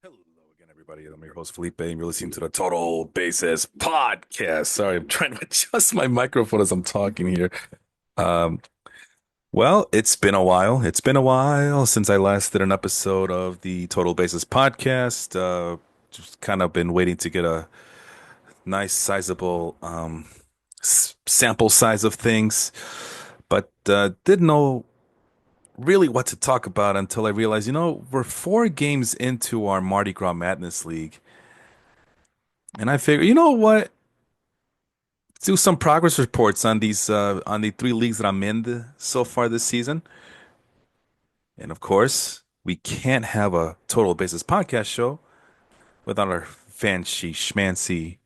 Hello again, everybody. I'm your host, Felipe, and you're listening to the Total Basis Podcast. Sorry, I'm trying to adjust my microphone as I'm talking here. Um, well, it's been a while. It's been a while since I last did an episode of the Total Basis Podcast. Just kind of been waiting to get a nice, sizable sample size of things, but didn't know really what to talk about until I realized, we're 4 games into our Mardi Gras Madness League. And I figure, you know what? Do some progress reports on these on the 3 leagues that I'm in so far this season. And of course, we can't have a total basis podcast show without our fancy schmancy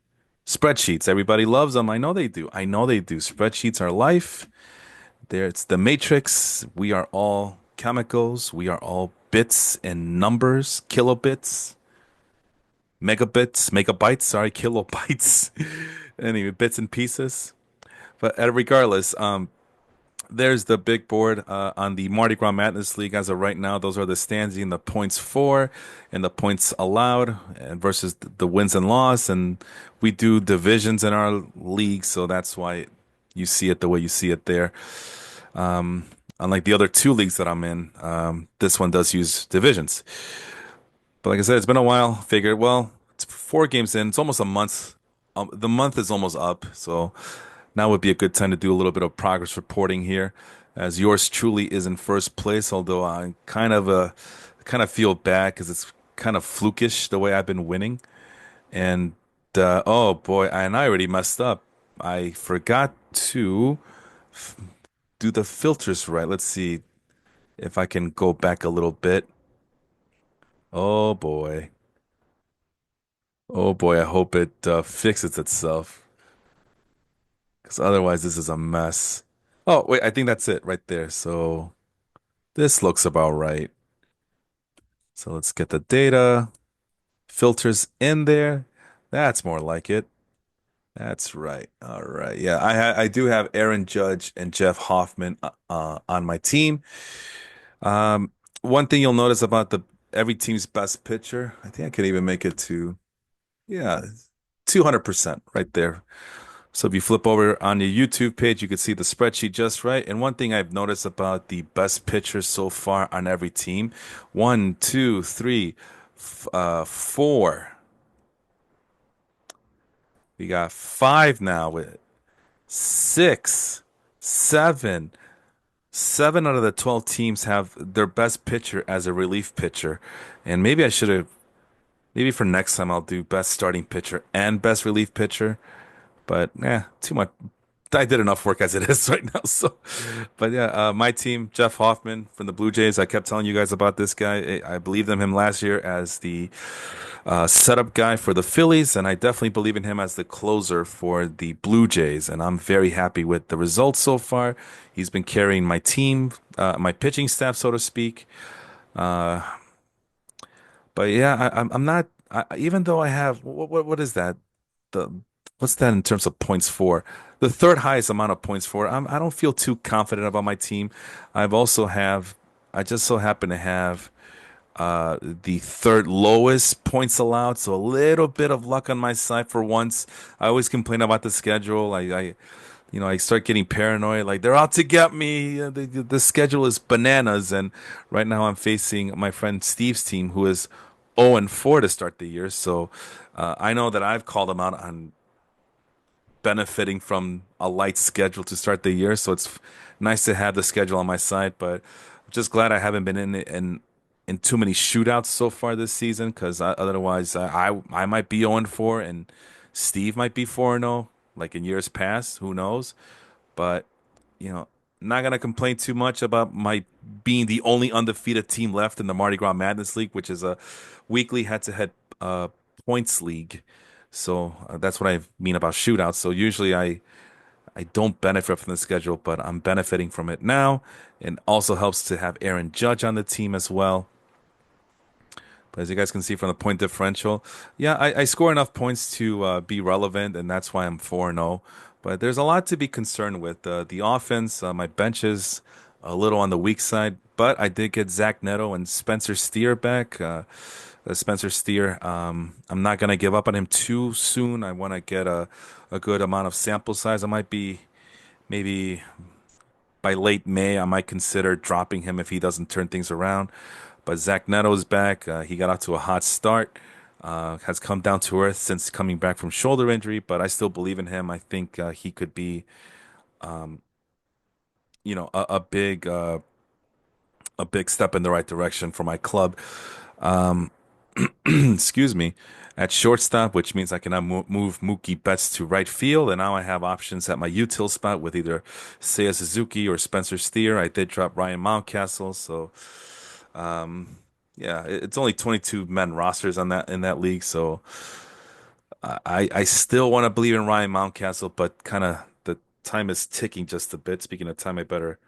spreadsheets. Everybody loves them. I know they do. I know they do. Spreadsheets are life. There, it's the matrix. We are all chemicals. We are all bits and numbers, kilobits, megabits, megabytes. Sorry, kilobytes. Anyway, bits and pieces. But regardless, there's the big board on the Mardi Gras Madness League as of right now. Those are the standing, the points for, and the points allowed, and versus the wins and loss. And we do divisions in our league, so that's why you see it the way you see it there. Unlike the other 2 leagues that I'm in, this one does use divisions. But like I said, it's been a while. Figured, well, it's 4 games in. It's almost a month. The month is almost up, so now would be a good time to do a little bit of progress reporting here, as yours truly is in first place. Although I kind of feel bad because it's kind of flukish the way I've been winning. And oh boy, and I already messed up. I forgot to do the filters right. Let's see if I can go back a little bit. Oh boy. Oh boy, I hope it fixes itself. Because otherwise, this is a mess. Oh, wait, I think that's it right there. So this looks about right. So let's get the data filters in there. That's more like it. That's right. All right. Yeah, I do have Aaron Judge and Jeff Hoffman on my team. Um, One thing you'll notice about the every team's best pitcher, I think I could even make it to, yeah, 200% right there. So if you flip over on your YouTube page, you can see the spreadsheet just right. And one thing I've noticed about the best pitchers so far on every team, one, two, three, four. We got five now with six, seven. 7 out of the 12 teams have their best pitcher as a relief pitcher. And maybe I should have, maybe for next time I'll do best starting pitcher and best relief pitcher. But too much. I did enough work as it is right now. So, but yeah, my team, Jeff Hoffman from the Blue Jays. I kept telling you guys about this guy. I believed in him last year as the setup guy for the Phillies, and I definitely believe in him as the closer for the Blue Jays. And I'm very happy with the results so far. He's been carrying my team, my pitching staff, so to speak. Uh, but yeah, I'm not. Even though I have what is that? The What's that in terms of points for? The third highest amount of points for. I don't feel too confident about my team. I've also have. I just so happen to have the third lowest points allowed, so a little bit of luck on my side for once. I always complain about the schedule. I start getting paranoid. Like they're out to get me. The schedule is bananas, and right now I'm facing my friend Steve's team, who is 0 and 4 to start the year. So I know that I've called him out on benefiting from a light schedule to start the year. So it's nice to have the schedule on my side, but I'm just glad I haven't been in too many shootouts so far this season because otherwise I might be 0 and 4 and Steve might be 4 and 0 like in years past. Who knows? But you know, not gonna complain too much about my being the only undefeated team left in the Mardi Gras Madness League, which is a weekly head-to-head points league. So that's what I mean about shootouts. So usually I don't benefit from the schedule, but I'm benefiting from it now. And also helps to have Aaron Judge on the team as well. But as you guys can see from the point differential, yeah, I score enough points to be relevant, and that's why I'm 4 0. But there's a lot to be concerned with. The offense, my bench is a little on the weak side. but I did get Zach Neto and Spencer Steer back. Spencer Steer, I'm not gonna give up on him too soon. I want to get a good amount of sample size. I might be maybe by late May, I might consider dropping him if he doesn't turn things around. But Zach Neto's back. He got off to a hot start. Has come down to earth since coming back from shoulder injury, but I still believe in him. I think he could be, a big step in the right direction for my club. Excuse me, at shortstop, which means I can now move Mookie Betts to right field, and now I have options at my util spot with either Seiya Suzuki or Spencer Steer. I did drop Ryan Mountcastle, so yeah, it's only 22 men rosters on that in that league, so I still want to believe in Ryan Mountcastle, but kind of the time is ticking just a bit. Speaking of time, I better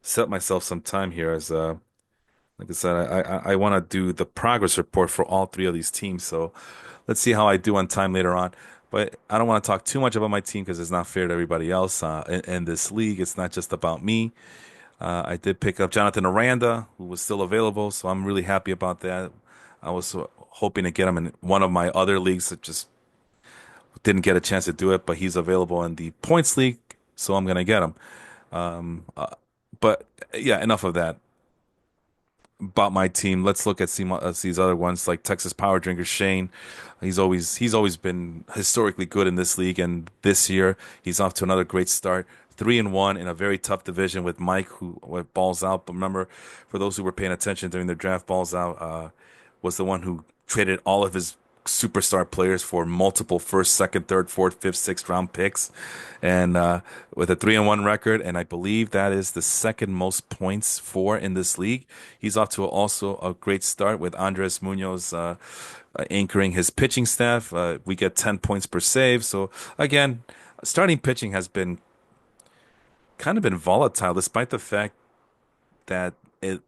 set myself some time here as like I said, I want to do the progress report for all three of these teams. So let's see how I do on time later on. But I don't want to talk too much about my team because it's not fair to everybody else in this league. It's not just about me. I did pick up Jonathan Aranda, who was still available, so I'm really happy about that. I was hoping to get him in one of my other leagues that just didn't get a chance to do it, but he's available in the points league, so I'm gonna get him. Um, uh, but yeah, enough of that about my team. Let's look at these other ones like Texas Power Drinker Shane. He's always been historically good in this league, and this year he's off to another great start. 3-1 in a very tough division with Mike, who went balls out. But remember, for those who were paying attention during the draft, balls out was the one who traded all of his superstar players for multiple first, second, third, fourth, fifth, sixth round picks, and with a 3-1 record, and I believe that is the second most points for in this league. He's off to also a great start with Andres Munoz anchoring his pitching staff. We get 10 points per save. So again, starting pitching has been kind of been volatile, despite the fact that it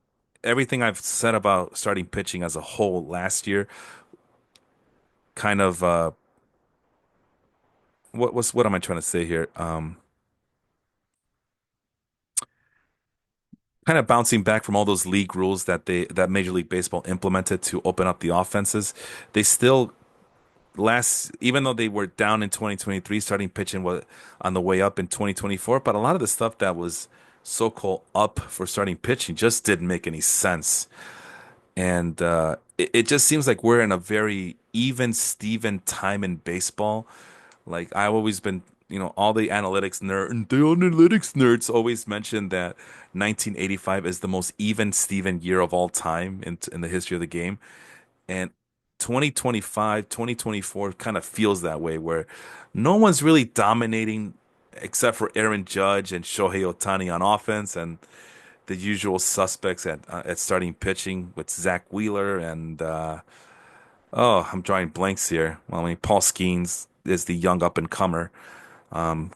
everything I've said about starting pitching as a whole last year kind of what am I trying to say here? Kind of bouncing back from all those league rules that Major League Baseball implemented to open up the offenses. They still last even though they were down in 2023, starting pitching was on the way up in 2024, but a lot of the stuff that was so-called up for starting pitching just didn't make any sense. And it just seems like we're in a very even Steven time in baseball. Like I've always been, all the analytics nerds always mention that 1985 is the most even Steven year of all time in the history of the game. And 2025, 2024 kind of feels that way where no one's really dominating except for Aaron Judge and Shohei Ohtani on offense and the usual suspects at starting pitching with Zach Wheeler and oh, I'm drawing blanks here. Well, I mean, Paul Skeens is the young up and comer. Um,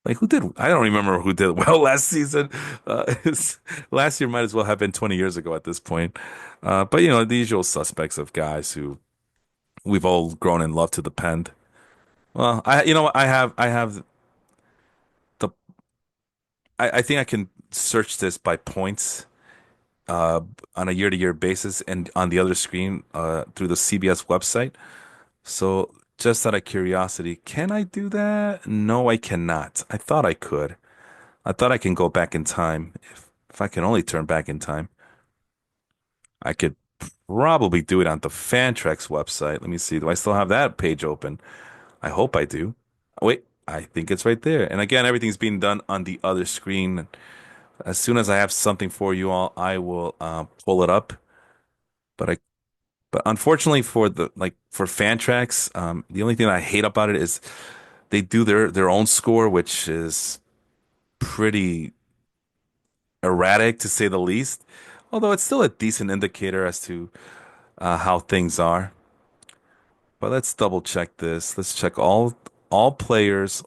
like who did? I don't remember who did well last season. Last year might as well have been 20 years ago at this point. But the usual suspects of guys who we've all grown in love to the pen. Well, what, I have the, I think I can search this by points uh, on a year-to-year basis and on the other screen through the CBS website. So just out of curiosity, can I do that? No, I cannot. I thought I could. I thought I can go back in time. If I can only turn back in time, I could probably do it on the Fantrax website. Let me see. Do I still have that page open? I hope I do. Wait, I think it's right there. And again, everything's being done on the other screen. As soon as I have something for you all, I will pull it up. But I But unfortunately for for Fantrax, the only thing I hate about it is they do their own score, which is pretty erratic to say the least. Although it's still a decent indicator as to how things are. But let's double check this. Let's check all players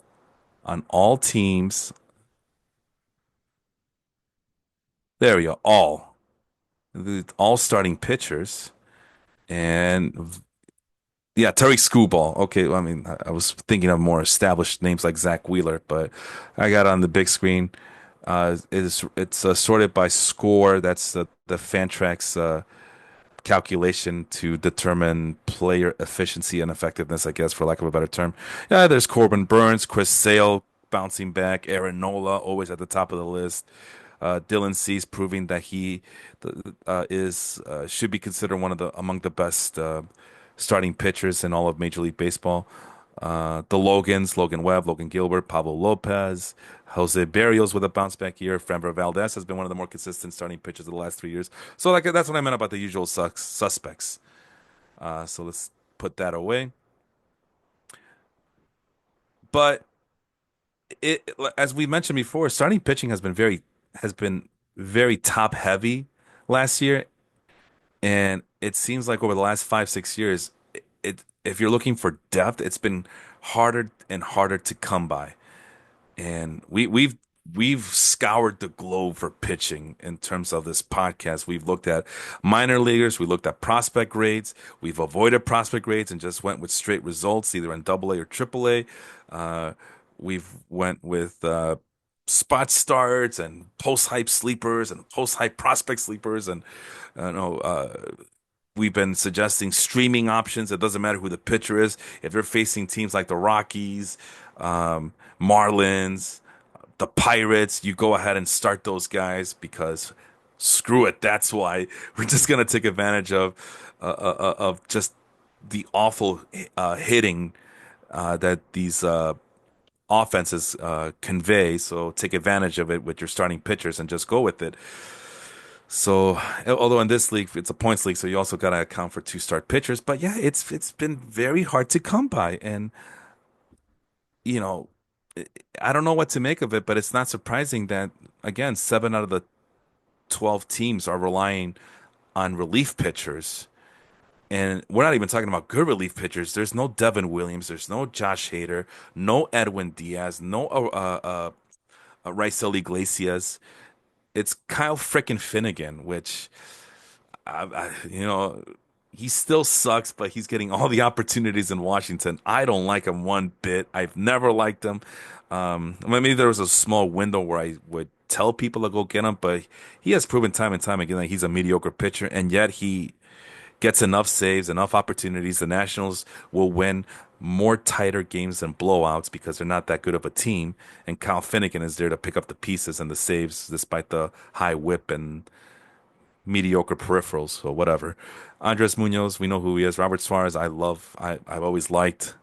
on all teams. There we go. All starting pitchers. And yeah, Terry Screwball. Okay, well, I mean, I was thinking of more established names like Zach Wheeler, but I got on the big screen. It's sorted by score. That's the Fantrax calculation to determine player efficiency and effectiveness, I guess, for lack of a better term. Yeah, there's Corbin Burns, Chris Sale bouncing back, Aaron Nola always at the top of the list. Dylan Cease proving that he is should be considered one of the among the best starting pitchers in all of Major League Baseball. The Logans, Logan Webb, Logan Gilbert, Pablo Lopez, Jose Barrios with a bounce back year. Framber Valdez has been one of the more consistent starting pitchers of the last 3 years. So like that's what I meant about the usual suspects. So let's put that away. But as we mentioned before, starting pitching has been very top heavy last year, and it seems like over the last 5 6 years, if you're looking for depth, it's been harder and harder to come by. And we've scoured the globe for pitching in terms of this podcast. We've looked at minor leaguers, we looked at prospect grades, we've avoided prospect grades and just went with straight results, either in Double A or Triple A. Uh, we've went with spot starts and post hype sleepers and post hype prospect sleepers, and no, we've been suggesting streaming options. It doesn't matter who the pitcher is. If you're facing teams like the Rockies, Marlins, the Pirates, you go ahead and start those guys because screw it. That's why we're just gonna take advantage of just the awful hitting that these offenses convey. So take advantage of it with your starting pitchers and just go with it. So, although in this league it's a points league, so you also got to account for two start pitchers. But yeah, it's been very hard to come by, and you know, I I don't know what to make of it. But it's not surprising that again, 7 out of the 12 teams are relying on relief pitchers, and we're not even talking about good relief pitchers. There's no Devin Williams, there's no Josh Hader, no Edwin Diaz, no Raisel Iglesias. It's Kyle frickin' Finnegan, which you know, he still sucks, but he's getting all the opportunities in Washington. I don't like him one bit. I've never liked him. Maybe there was a small window where I would tell people to go get him, but he has proven time and time again that he's a mediocre pitcher, and yet he gets enough saves, enough opportunities. The Nationals will win more tighter games than blowouts because they're not that good of a team, and Kyle Finnegan is there to pick up the pieces and the saves despite the high whip and mediocre peripherals, so whatever. Andres Munoz, we know who he is. Robert Suarez, I've always liked.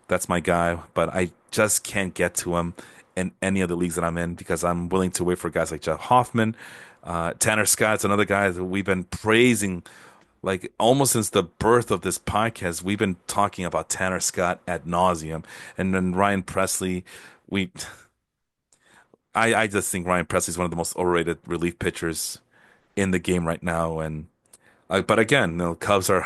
That's my guy, but I just can't get to him in any of the leagues that I'm in because I'm willing to wait for guys like Jeff Hoffman. Tanner Scott's another guy that we've been praising like almost since the birth of this podcast. We've been talking about Tanner Scott ad nauseum, and then Ryan Presley. We, I just think Ryan Presley is one of the most overrated relief pitchers in the game right now, and but again, Cubs are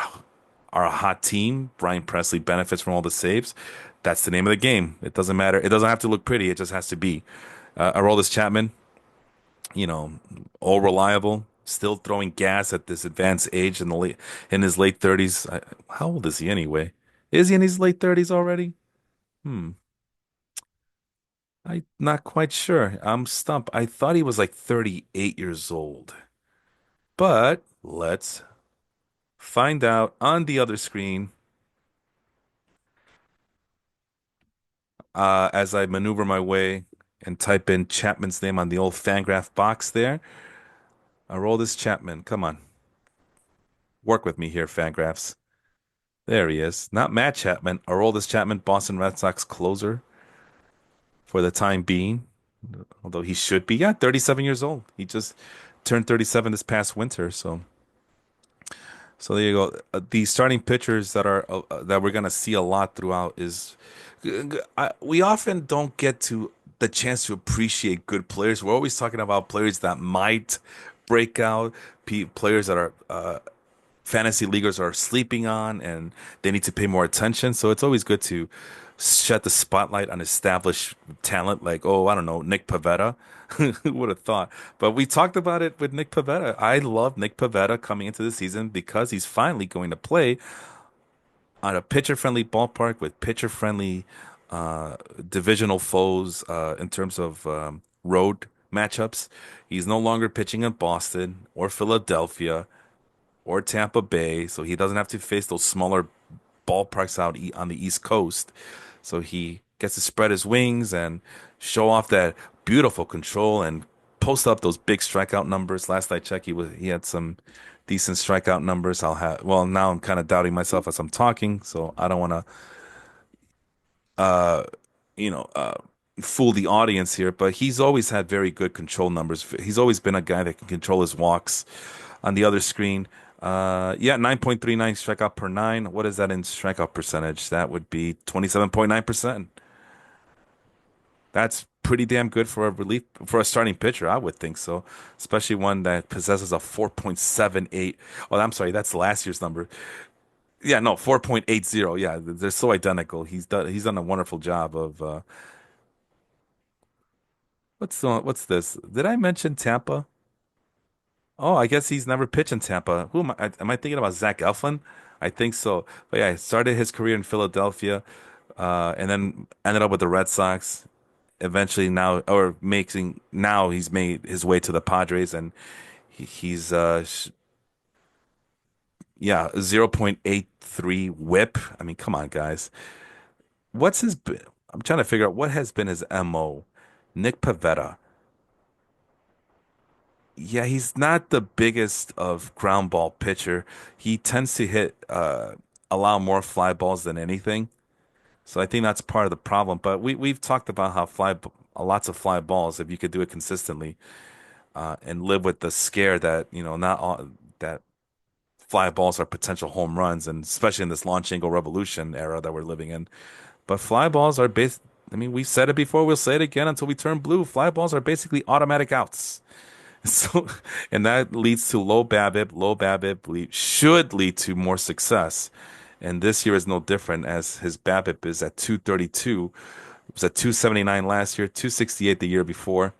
a hot team. Brian Presley benefits from all the saves. That's the name of the game. It doesn't matter. It doesn't have to look pretty. It just has to be. Aroldis Chapman, you know, all reliable, still throwing gas at this advanced age in his late 30s. How old is he anyway? Is he in his late 30s already? Hmm. I'm not quite sure. I'm stumped. I thought he was like 38 years old. But let's find out on the other screen as I maneuver my way and type in Chapman's name on the old Fangraph box there. I roll this Chapman. Come on. Work with me here, Fangraphs. There he is. Not Matt Chapman. Aroldis Chapman, Boston Red Sox closer for the time being. Although he should be, yeah, 37 years old. He just turned 37 this past winter. So there you go. The starting pitchers that we're gonna see a lot throughout is we often don't get to the chance to appreciate good players. We're always talking about players that might break out, players that are fantasy leaguers are sleeping on and they need to pay more attention. So it's always good to shed the spotlight on established talent like, oh, I don't know, Nick Pavetta. Who would have thought? But we talked about it with Nick Pavetta. I love Nick Pavetta coming into the season because he's finally going to play on a pitcher-friendly ballpark with pitcher-friendly divisional foes in terms of road matchups. He's no longer pitching in Boston or Philadelphia or Tampa Bay, so he doesn't have to face those smaller ballparks out on the East Coast. So he gets to spread his wings and show off that beautiful control and post up those big strikeout numbers. Last I checked, he had some decent strikeout numbers. Now I'm kind of doubting myself as I'm talking, so I don't want to uh you know uh fool the audience here, but he's always had very good control numbers. He's always been a guy that can control his walks. On the other screen, yeah, 9.39 strikeout per nine. What is that in strikeout percentage? That would be 27.9%. That's pretty damn good for a starting pitcher, I would think so, especially one that possesses a 4.78. Oh, I'm sorry, that's last year's number. Yeah, no, 4.80. Yeah, they're so identical. He's done a wonderful job of what's this? Did I mention Tampa? Oh, I guess he's never pitched in Tampa. Who am I thinking about? Zach Eflin? I think so. But yeah, he started his career in Philadelphia, and then ended up with the Red Sox. Eventually, now he's made his way to the Padres, and he's yeah, 0.83 WHIP. I mean, come on, guys. What's his? I'm trying to figure out what has been his MO. Nick Pavetta. Yeah, he's not the biggest of ground ball pitcher. He tends to allow more fly balls than anything. So I think that's part of the problem. But we've talked about how lots of fly balls, if you could do it consistently, and live with the scare that, not all that fly balls are potential home runs, and especially in this launch angle revolution era that we're living in. But fly balls are I mean, we've said it before, we'll say it again until we turn blue. Fly balls are basically automatic outs. So, and that leads to low BABIP. Low should lead to more success. And this year is no different, as his BABIP is at 232. It was at 279 last year, 268 the year before.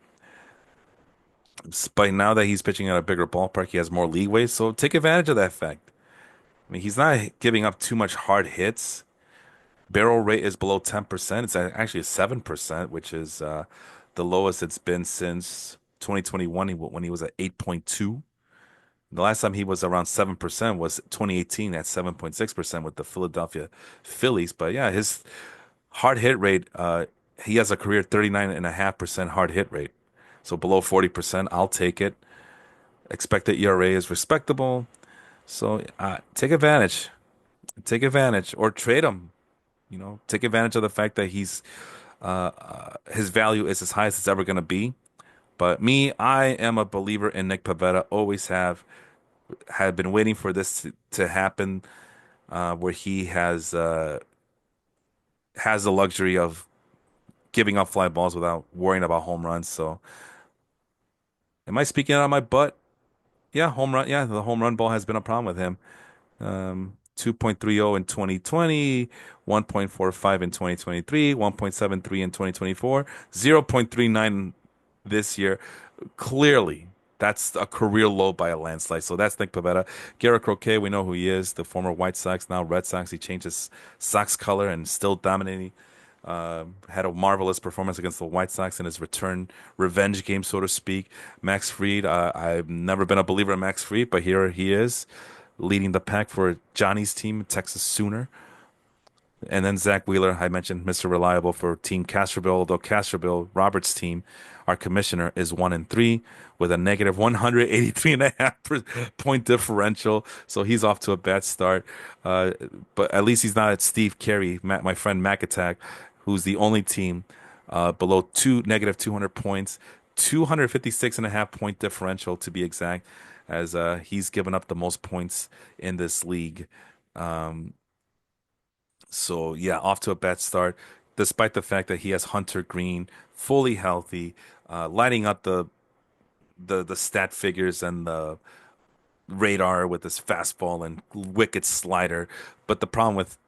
But now that he's pitching at a bigger ballpark, he has more leeway. So take advantage of that fact. I mean, he's not giving up too much hard hits. Barrel rate is below 10%. It's actually 7%, which is the lowest it's been since 2021 when he was at 8.2. The last time he was around 7% was 2018 at 7.6% with the Philadelphia Phillies. But yeah, his hard hit rate, he has a career 39.5% hard hit rate. So below 40%, I'll take it. Expected ERA is respectable. So take advantage. Take advantage or trade him. Take advantage of the fact that his value is as high as it's ever going to be. But me, I am a believer in Nick Pavetta. Always had been waiting for this to happen, where he has the luxury of giving up fly balls without worrying about home runs. So, am I speaking out of my butt? Yeah, home run. Yeah, the home run ball has been a problem with him. 2.30 in 2020, 1.45 in 2023, 1.73 in 2024, 0.39 this year. Clearly, that's a career low by a landslide. So that's Nick Pavetta. Garrett Croquet, we know who he is, the former White Sox, now Red Sox. He changed his Sox color and still dominating. Had a marvelous performance against the White Sox in his return revenge game, so to speak. Max Fried, I've never been a believer in Max Fried, but here he is leading the pack for Johnny's team, Texas Sooner. And then Zach Wheeler, I mentioned Mr. Reliable for Team Castroville, though Castroville, Robert's team, our commissioner, is 1-3 with a negative 183.5 point differential. So he's off to a bad start. Uh, but at least he's not at Steve Carey, my friend Mac Attack, who's the only team below negative 200 points, 256.5 point differential to be exact, as he's given up the most points in this league. Um, so yeah, off to a bad start, despite the fact that he has Hunter Green fully healthy, lighting up the stat figures and the radar with his fastball and wicked slider. But the problem with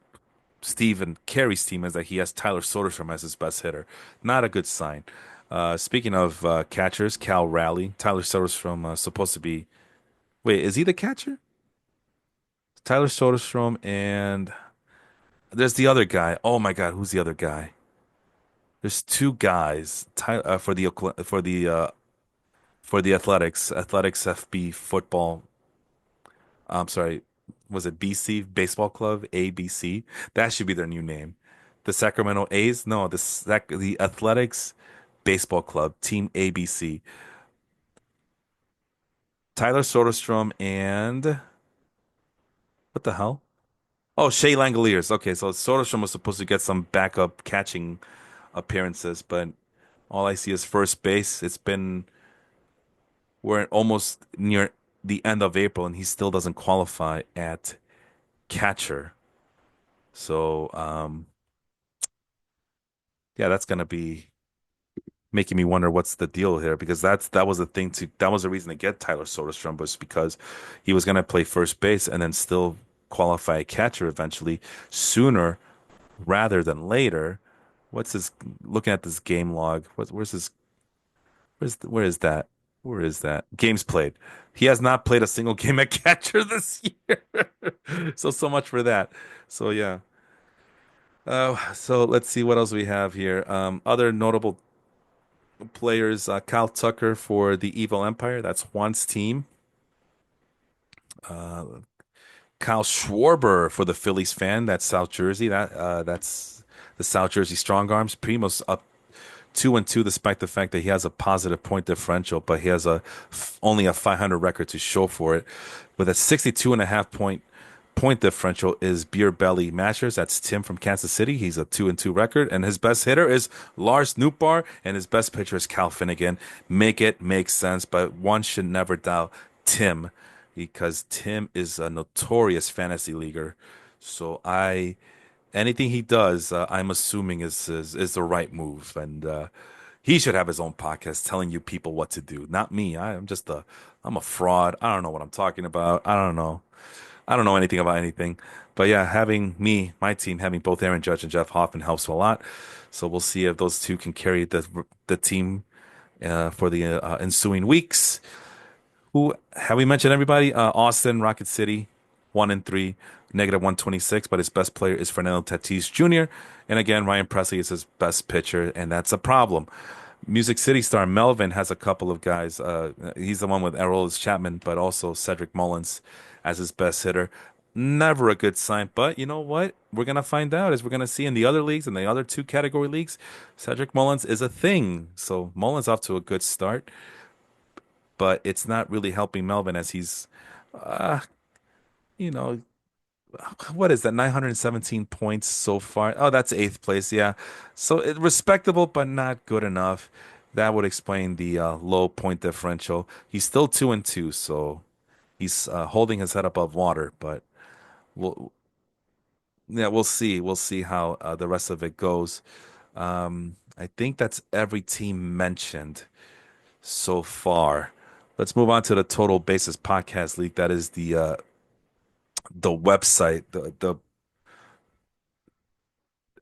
Stephen Carey's team is that he has Tyler Soderstrom as his best hitter. Not a good sign. Speaking of catchers, Cal Raleigh, Tyler Soderstrom supposed to be. Wait, is he the catcher? Tyler Soderstrom and there's the other guy. Oh my God, who's the other guy? There's two guys. For the for the Athletics FB football. I'm sorry, was it BC Baseball Club, ABC? That should be their new name. The Sacramento A's? No, the Athletics Baseball Club, Team ABC. Tyler Soderstrom and what the hell? Oh, Shea Langoliers. Okay, so Soderstrom was supposed to get some backup catching appearances, but all I see is first base. We're almost near the end of April, and he still doesn't qualify at catcher. So, yeah, that's gonna be making me wonder what's the deal here because that was the thing to that was the reason to get Tyler Soderstrom was because he was gonna play first base and then still qualify a catcher eventually sooner rather than later. What's his looking at this game log? Where's his where is that? Where is that? Games played. He has not played a single game at catcher this year. So much for that. So yeah. So let's see what else we have here. Other notable players, Kyle Tucker for the Evil Empire. That's Juan's team. Uh, Kyle Schwarber for the Phillies fan. That's South Jersey. That's the South Jersey Strong Arms. Primo's up 2-2, despite the fact that he has a positive point differential, but he has only a 500 record to show for it. With a 62 and a half point differential is Beer Belly Mashers. That's Tim from Kansas City. He's a 2-2 record, and his best hitter is Lars Nootbaar, and his best pitcher is Cal Finnegan. Make it make sense, but one should never doubt Tim because Tim is a notorious fantasy leaguer. So anything he does, I'm assuming is the right move, and he should have his own podcast telling you people what to do, not me. I'm a fraud. I don't know what I'm talking about. I don't know. I don't know anything about anything. But yeah, having my team, having both Aaron Judge and Jeff Hoffman helps a lot. So we'll see if those two can carry the team for the ensuing weeks. Who have we mentioned everybody? Austin, Rocket City, 1-3, negative 126, but his best player is Fernando Tatis Jr. And again, Ryan Presley is his best pitcher, and that's a problem. Music City star Melvin has a couple of guys. He's the one with Aroldis Chapman, but also Cedric Mullins as his best hitter. Never a good sign, but you know what? We're gonna find out as we're gonna see in the other leagues, in the other two category leagues. Cedric Mullins is a thing, so Mullins off to a good start, but it's not really helping Melvin as he's, uh, you know, what is that? 917 points so far. Oh, that's eighth place. Yeah. So respectable, but not good enough. That would explain the low point differential. He's still 2-2, so he's holding his head above water. But we'll, yeah, we'll see. We'll see how the rest of it goes. I think that's every team mentioned so far. Let's move on to the Total Basis Podcast League. That is the website, the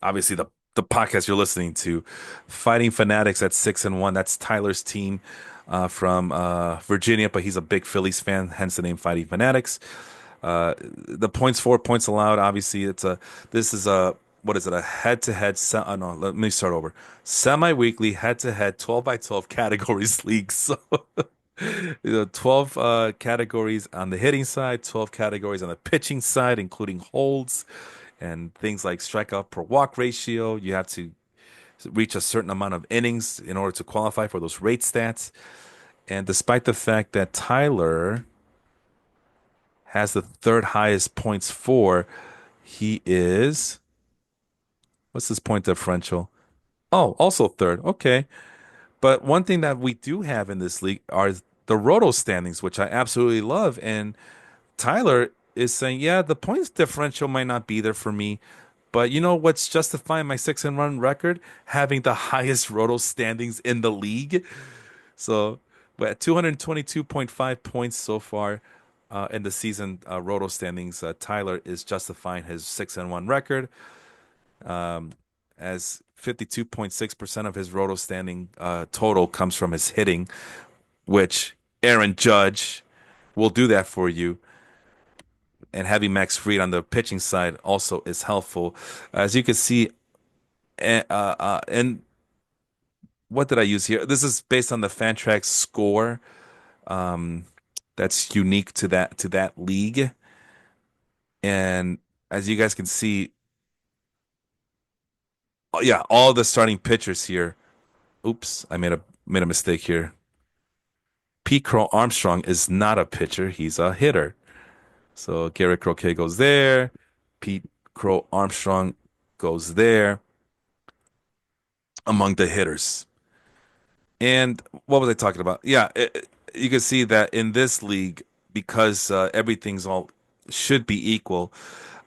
obviously the podcast you're listening to, Fighting Fanatics at 6-1. That's Tyler's team from Virginia, but he's a big Phillies fan, hence the name Fighting Fanatics. The points for points allowed. Obviously, this is a what is it? A head-to-head. No, let me start over. Semi-weekly head-to-head 12 by 12 categories league. So 12 categories on the hitting side, 12 categories on the pitching side, including holds and things like strikeout per walk ratio. You have to reach a certain amount of innings in order to qualify for those rate stats. And despite the fact that Tyler has the third highest points for, he is, what's his point differential? Oh, also third. Okay. But one thing that we do have in this league are the roto standings, which I absolutely love. And Tyler is saying, yeah, the points differential might not be there for me, but you know what's justifying my 6-run record? Having the highest roto standings in the league. So, but at 222.5 points so far in the season roto standings, Tyler is justifying his 6-1 record as 52.6% of his roto standing total comes from his hitting, which Aaron Judge will do that for you. And having Max Fried on the pitching side also is helpful. As you can see, and what did I use here? This is based on the Fantrax score um, that's unique to that league. And as you guys can see, yeah, all the starting pitchers here. Oops, I made a mistake here. Pete Crow Armstrong is not a pitcher; he's a hitter. So Garrett Croquet goes there. Pete Crow Armstrong goes there among the hitters. And what was I talking about? Yeah, you can see that in this league, because everything's all should be equal.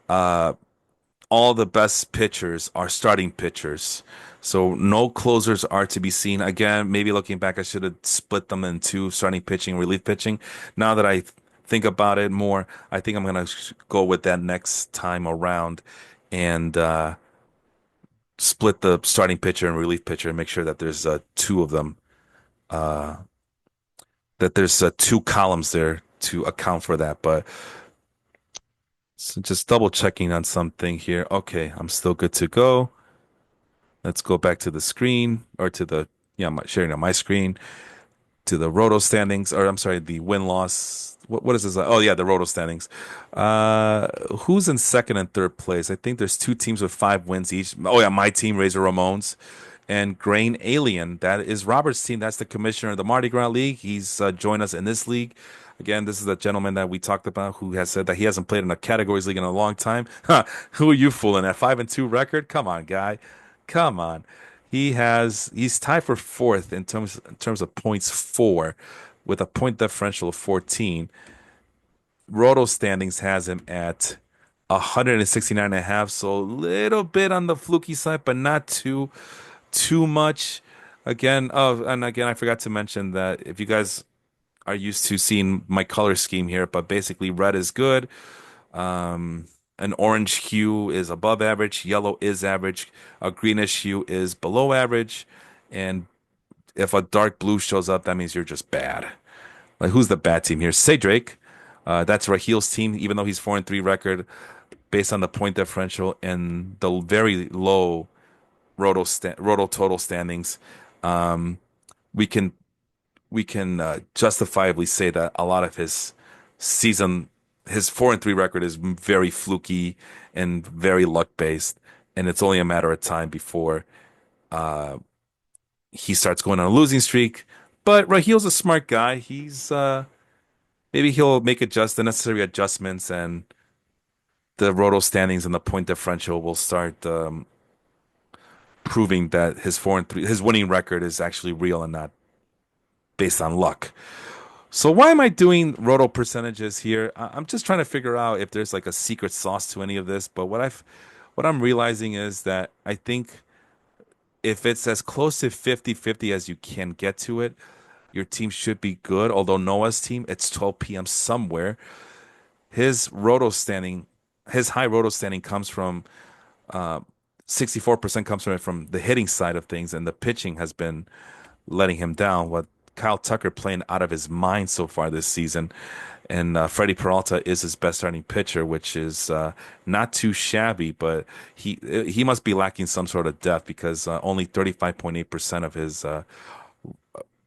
Uh, all the best pitchers are starting pitchers. So no closers are to be seen. Again, maybe looking back, I should have split them into starting pitching, relief pitching. Now that I think about it more, I think I'm gonna go with that next time around and split the starting pitcher and relief pitcher and make sure that there's two of them, uh, that there's two columns there to account for that. But so just double checking on something here. Okay, I'm still good to go. Let's go back to the screen or to the, yeah, I'm sharing on my screen to the roto standings, or I'm sorry, the win loss. What is this? Oh yeah, the roto standings. Who's in second and third place? I think there's two teams with 5 wins each. Oh yeah, my team, Razor Ramones, and Grain Alien. That is Robert's team. That's the commissioner of the Mardi Gras League. He's joined us in this league. Again, this is the gentleman that we talked about who has said that he hasn't played in a categories league in a long time. Huh, who are you fooling? At 5-2 record? Come on, guy. Come on. He's tied for fourth in terms of points four with a point differential of 14. Roto standings has him at 169 and a half, so a little bit on the fluky side, but not too much. Again, oh, and again, I forgot to mention that if you guys are used to seeing my color scheme here, but basically red is good. Um, an orange hue is above average, yellow is average, a greenish hue is below average, and if a dark blue shows up, that means you're just bad. Like who's the bad team here? Say Drake. That's Rahil's team, even though he's 4-3 record, based on the point differential and the very low roto total standings. Um, we can we can justifiably say that a lot of his season, his 4-3 record is very fluky and very luck based, and it's only a matter of time before he starts going on a losing streak. But Rahil's a smart guy. He's maybe he'll make the necessary adjustments, and the roto standings and the point differential will start proving that his winning record is actually real and not based on luck. So why am I doing roto percentages here? I'm just trying to figure out if there's like a secret sauce to any of this. But what I'm realizing is that I think if it's as close to 50-50 as you can get to it, your team should be good. Although Noah's team, it's 12 p.m. somewhere. His roto standing, his high roto standing comes from 64% comes from the hitting side of things, and the pitching has been letting him down. What Kyle Tucker playing out of his mind so far this season, and Freddie Peralta is his best starting pitcher, which is not too shabby, but he must be lacking some sort of depth because only 35.8% of his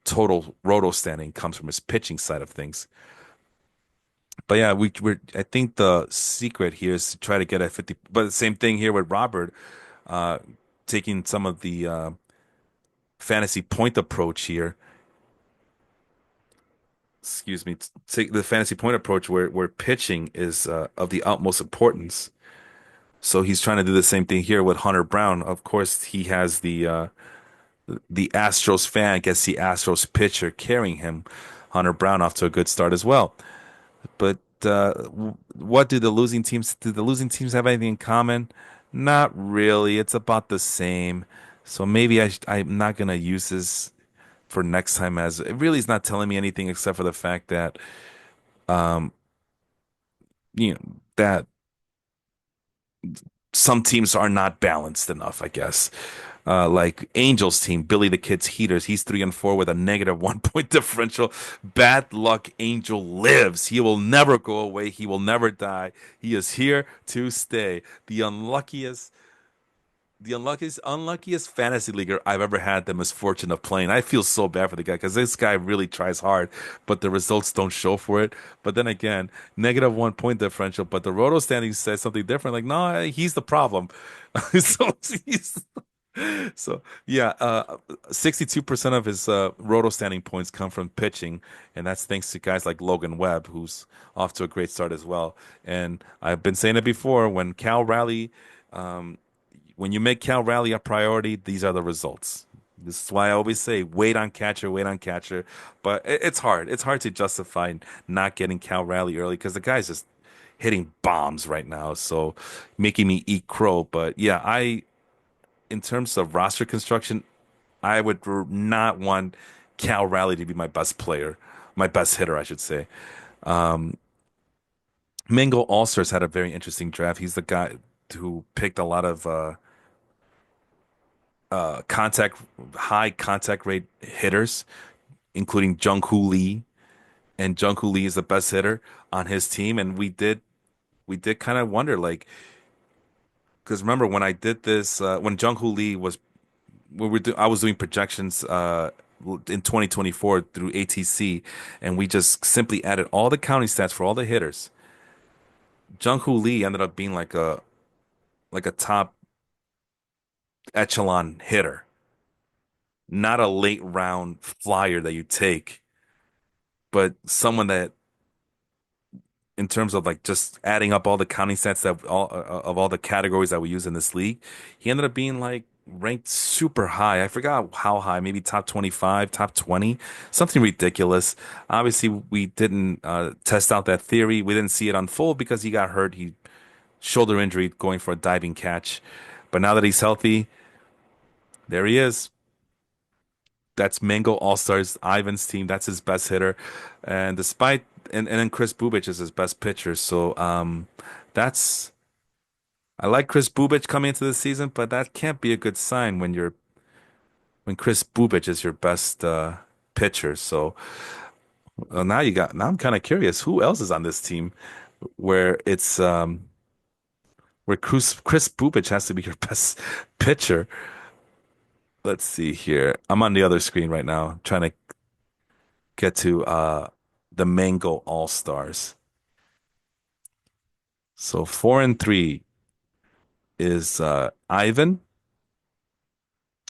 total roto standing comes from his pitching side of things. But yeah, we're I think the secret here is to try to get a 50. But the same thing here with Robert, uh, taking some of the fantasy point approach here. Excuse me, take the fantasy point approach where pitching is of the utmost importance. So he's trying to do the same thing here with Hunter Brown. Of course, he has the Astros fan gets the Astros pitcher carrying him, Hunter Brown, off to a good start as well. But what do the losing teams have anything in common? Not really. It's about the same. So maybe I'm not gonna use this for next time, as it really is not telling me anything except for the fact that that some teams are not balanced enough, I guess. Like Angels team, Billy the Kid's Heaters. He's 3-4 with a negative 1 point differential. Bad luck Angel lives. He will never go away. He will never die. He is here to stay. The unluckiest the unluckiest fantasy leaguer I've ever had the misfortune of playing. I feel so bad for the guy because this guy really tries hard, but the results don't show for it. But then again, -1 point differential, but the roto standing says something different. Like, no, he's the problem. So he's so yeah, 62% of his roto standing points come from pitching, and that's thanks to guys like Logan Webb, who's off to a great start as well. And I've been saying it before, um, when you make Cal Raleigh a priority, these are the results. This is why I always say wait on catcher, wait on catcher. But it's hard. It's hard to justify not getting Cal Raleigh early because the guy's just hitting bombs right now. So making me eat crow. But yeah, in terms of roster construction, I would not want Cal Raleigh to be my best player, my best hitter, I should say. Mingo Allstars had a very interesting draft. He's the guy who picked a lot of contact, high contact rate hitters, including Jung-Hoo Lee, and Jung-Hoo Lee is the best hitter on his team. And we did kind of wonder, like, because remember when I did this, when Jung-Hoo Lee was I was doing projections in 2024 through ATC, and we just simply added all the counting stats for all the hitters. Jung-Hoo Lee ended up being like a top echelon hitter, not a late round flyer that you take, but someone that, in terms of like just adding up all the counting stats that all of all the categories that we use in this league, he ended up being like ranked super high. I forgot how high, maybe top 25, top 20, something ridiculous. Obviously, we didn't test out that theory. We didn't see it unfold because he got hurt. He shoulder injury going for a diving catch. But now that he's healthy, there he is. That's Mango All Stars, Ivan's team. That's his best hitter, and and then Chris Bubich is his best pitcher. So that's I like Chris Bubich coming into the season, but that can't be a good sign when Chris Bubich is your best pitcher. So now I'm kind of curious who else is on this team where it's where Chris Bubich has to be your best pitcher. Let's see here. I'm on the other screen right now, trying to get to the Mango All Stars. So 4-3 is Ivan,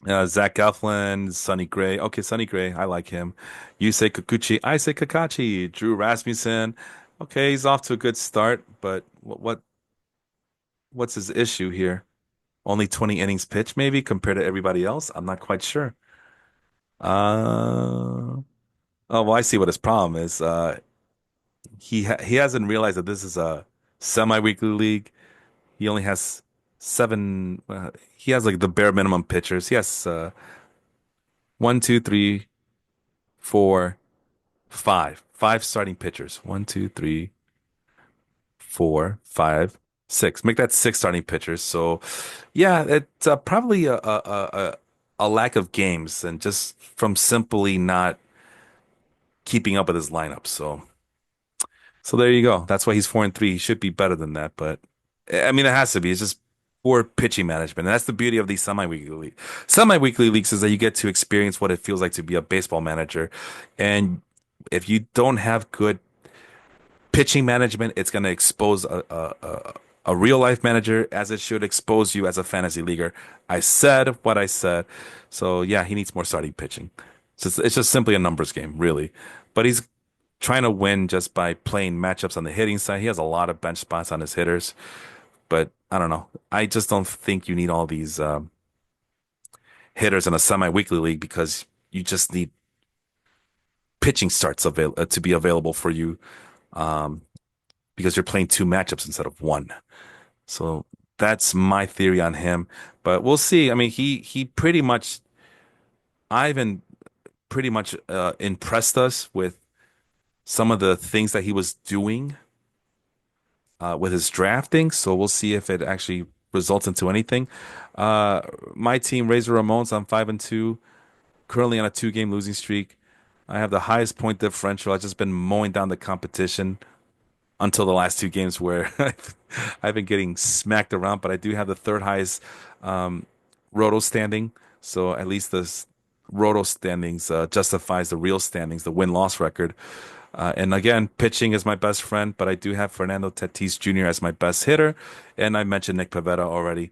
Zach Eflin, Sonny Gray. Okay, Sonny Gray, I like him. You say Kikuchi, I say Kakachi. Drew Rasmussen. Okay, he's off to a good start, but what's his issue here? Only 20 innings pitched, maybe compared to everybody else. I'm not quite sure. Oh well, I see what his problem is. He hasn't realized that this is a semi-weekly league. He only has seven. He has like the bare minimum pitchers. He has one, two, three, four, five starting pitchers. One, two, three, four, five, six. Make that six starting pitchers. So, yeah, it's probably a lack of games and just from simply not keeping up with his lineup. So there you go. That's why he's 4-3. He should be better than that, but I mean, it has to be. It's just poor pitching management. And that's the beauty of these semi-weekly leagues is that you get to experience what it feels like to be a baseball manager. And if you don't have good pitching management, it's going to expose a real life manager as it should expose you as a fantasy leaguer. I said what I said. So yeah, he needs more starting pitching. It's just simply a numbers game, really. But he's trying to win just by playing matchups on the hitting side. He has a lot of bench spots on his hitters, but I don't know. I just don't think you need all these hitters in a semi-weekly league because you just need pitching starts to be available for you um, because you're playing two matchups instead of one. So that's my theory on him. But we'll see. I mean, he pretty much Ivan pretty much impressed us with some of the things that he was doing with his drafting. So we'll see if it actually results into anything. Uh, my team, Razor Ramones, I'm 5-2, currently on a two-game losing streak. I have the highest point differential. I've just been mowing down the competition until the last two games where I've been getting smacked around, but I do have the third highest roto standing. So at least this roto standings justifies the real standings, the win-loss record. And again, pitching is my best friend, but I do have Fernando Tatis Jr. as my best hitter, and I mentioned Nick Pivetta already.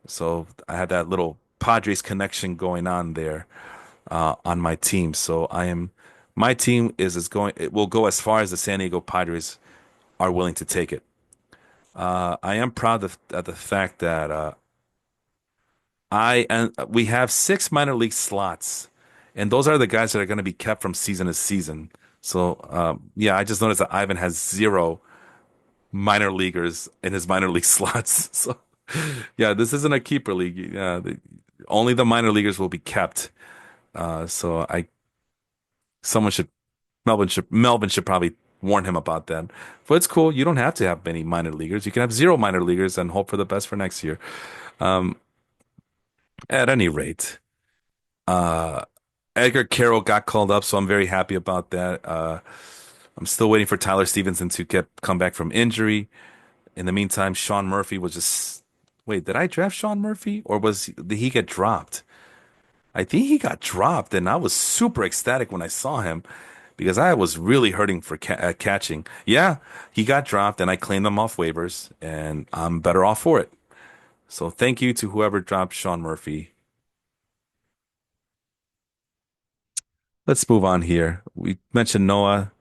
So I had that little Padres connection going on there on my team. So my team is going. It will go as far as the San Diego Padres are willing to take it. I am proud of the fact that we have six minor league slots, and those are the guys that are going to be kept from season to season. So yeah, I just noticed that Ivan has zero minor leaguers in his minor league slots. So yeah, this isn't a keeper league. Only the minor leaguers will be kept. So I someone should Melvin should probably warn him about that. But it's cool. You don't have to have many minor leaguers. You can have zero minor leaguers and hope for the best for next year. Um, at any rate, uh, Edgar Carroll got called up, so I'm very happy about that. I'm still waiting for Tyler Stevenson to get come back from injury. In the meantime, Sean Murphy was just wait, did I draft Sean Murphy or did he get dropped? I think he got dropped, and I was super ecstatic when I saw him because I was really hurting for catching. Yeah, he got dropped, and I claimed him off waivers, and I'm better off for it. So thank you to whoever dropped Sean Murphy. Let's move on here. We mentioned Noah.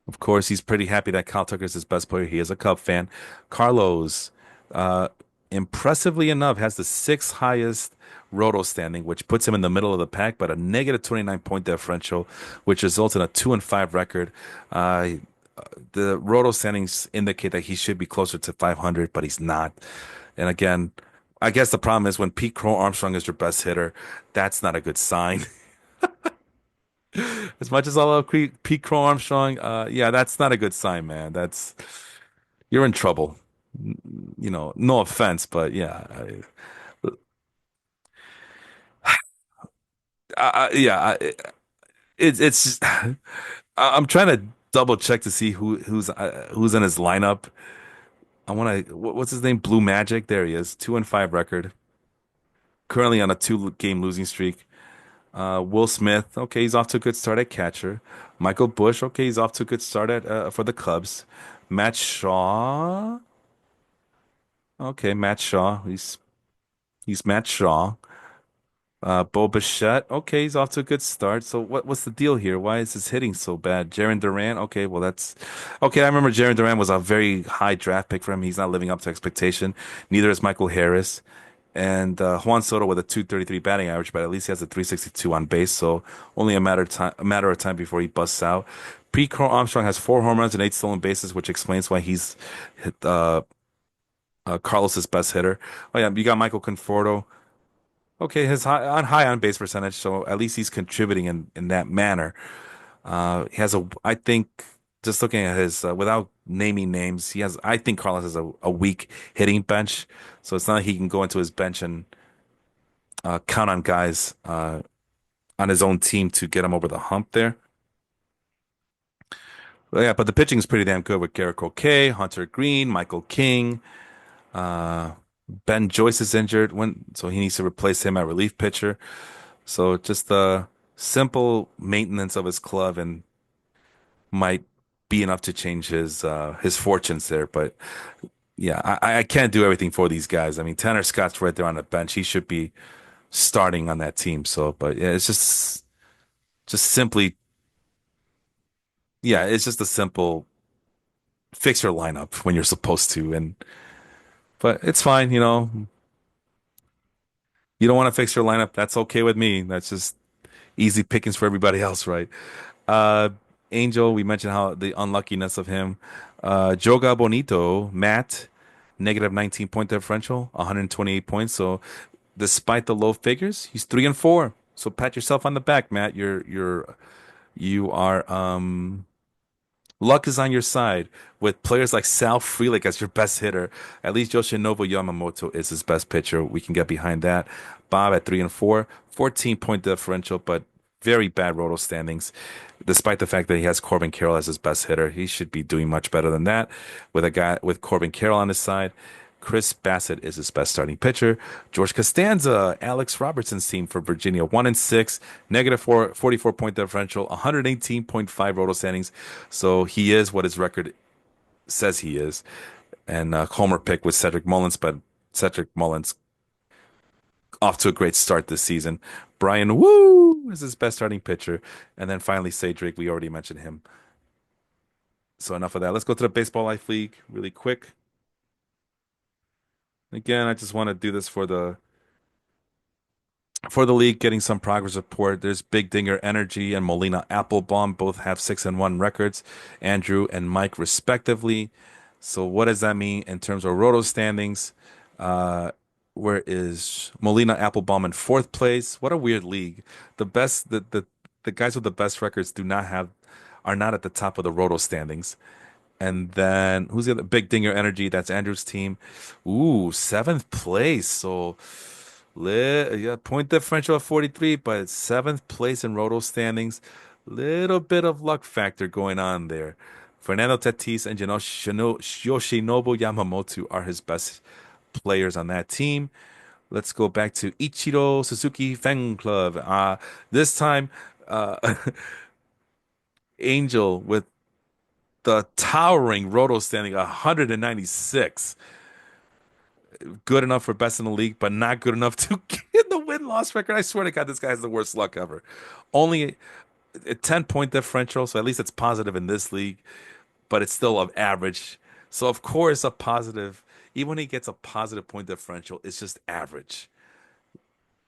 Of course, he's pretty happy that Kyle Tucker is his best player. He is a Cub fan. Carlos, uh, impressively enough, has the sixth highest roto standing, which puts him in the middle of the pack, but a negative 29 point differential, which results in a 2-5 record. Uh, the roto standings indicate that he should be closer to 500, but he's not. And again, I guess the problem is when Pete Crow Armstrong is your best hitter, that's not a good sign. As much as I love Pete Crow Armstrong, yeah, that's not a good sign, man. That's you're in trouble. No offense, but yeah, it's just, I'm trying to double check to see who's in his lineup. What's his name? Blue Magic. There he is, 2-5 record, currently on a two-game losing streak. Will Smith, okay, he's off to a good start at catcher. Michael Bush, okay, he's off to a good start at for the Cubs. Matt Shaw, okay, Matt Shaw, he's Matt Shaw. Bo Bichette, okay, he's off to a good start. So what's the deal here? Why is his hitting so bad? Jaron Duran, okay, well that's okay. I remember Jaron Duran was a very high draft pick for him. He's not living up to expectation. Neither is Michael Harris. And Juan Soto with a 233 batting average, but at least he has a 362 on base, so only a matter of time before he busts out. Pete Crow Armstrong has four home runs and eight stolen bases, which explains why he's hit, Carlos's best hitter. Oh yeah, you got Michael Conforto. Okay, his high on base percentage, so at least he's contributing in that manner. He has I think, just looking at his, without naming names, I think Carlos has a weak hitting bench. So it's not like he can go into his bench and count on guys on his own team to get him over the hump there. But yeah, but the pitching is pretty damn good with Garrett Crochet, Hunter Green, Michael King. Uh, Ben Joyce is injured, so he needs to replace him at relief pitcher. So just the simple maintenance of his club and might be enough to change his fortunes there. But yeah, I can't do everything for these guys. I mean, Tanner Scott's right there on the bench. He should be starting on that team. So, but yeah, it's just simply, yeah, it's just a simple fix your lineup when you're supposed to. And but it's fine, you don't want to fix your lineup. That's okay with me. That's just easy pickings for everybody else, right? Uh, Angel, we mentioned how the unluckiness of him. Joga Bonito, Matt, negative 19 point differential, 128 points. So despite the low figures, he's 3-4. So pat yourself on the back, Matt. You are luck is on your side with players like Sal Frelick as your best hitter. At least Yoshinobu Yamamoto is his best pitcher. We can get behind that. Bob at 3-4, 14 point differential, but very bad roto standings. Despite the fact that he has Corbin Carroll as his best hitter, he should be doing much better than that with a guy with Corbin Carroll on his side. Chris Bassett is his best starting pitcher. George Costanza, Alex Robertson's team for Virginia, 1-6, negative 44 point differential, 118.5 roto standings. So he is what his record says he is. And homer pick with Cedric Mullins, but Cedric Mullins off to a great start this season. Brian Woo is his best starting pitcher. And then finally, Cedric, we already mentioned him. So enough of that. Let's go to the Baseball Life League really quick. Again, I just want to do this for the league, getting some progress report. There's Big Dinger Energy and Molina Applebaum both have 6-1 records, Andrew and Mike respectively. So what does that mean in terms of roto standings? Uh, where is Molina Applebaum in fourth place? What a weird league. The guys with the best records do not have are not at the top of the roto standings. And then who's the other? Big Dinger Energy, that's Andrew's team. Ooh, seventh place. So yeah, point differential of 43, but seventh place in roto standings. Little bit of luck factor going on there. Fernando Tatis and Yoshinobu Yamamoto are his best players on that team. Let's go back to Ichiro Suzuki Fan Club. This time, uh, Angel with the towering roto standing 196. Good enough for best in the league, but not good enough to get the win-loss record. I swear to God, this guy has the worst luck ever. Only a 10-point differential, so at least it's positive in this league, but it's still of average. So of course a positive, even when he gets a positive point differential, it's just average.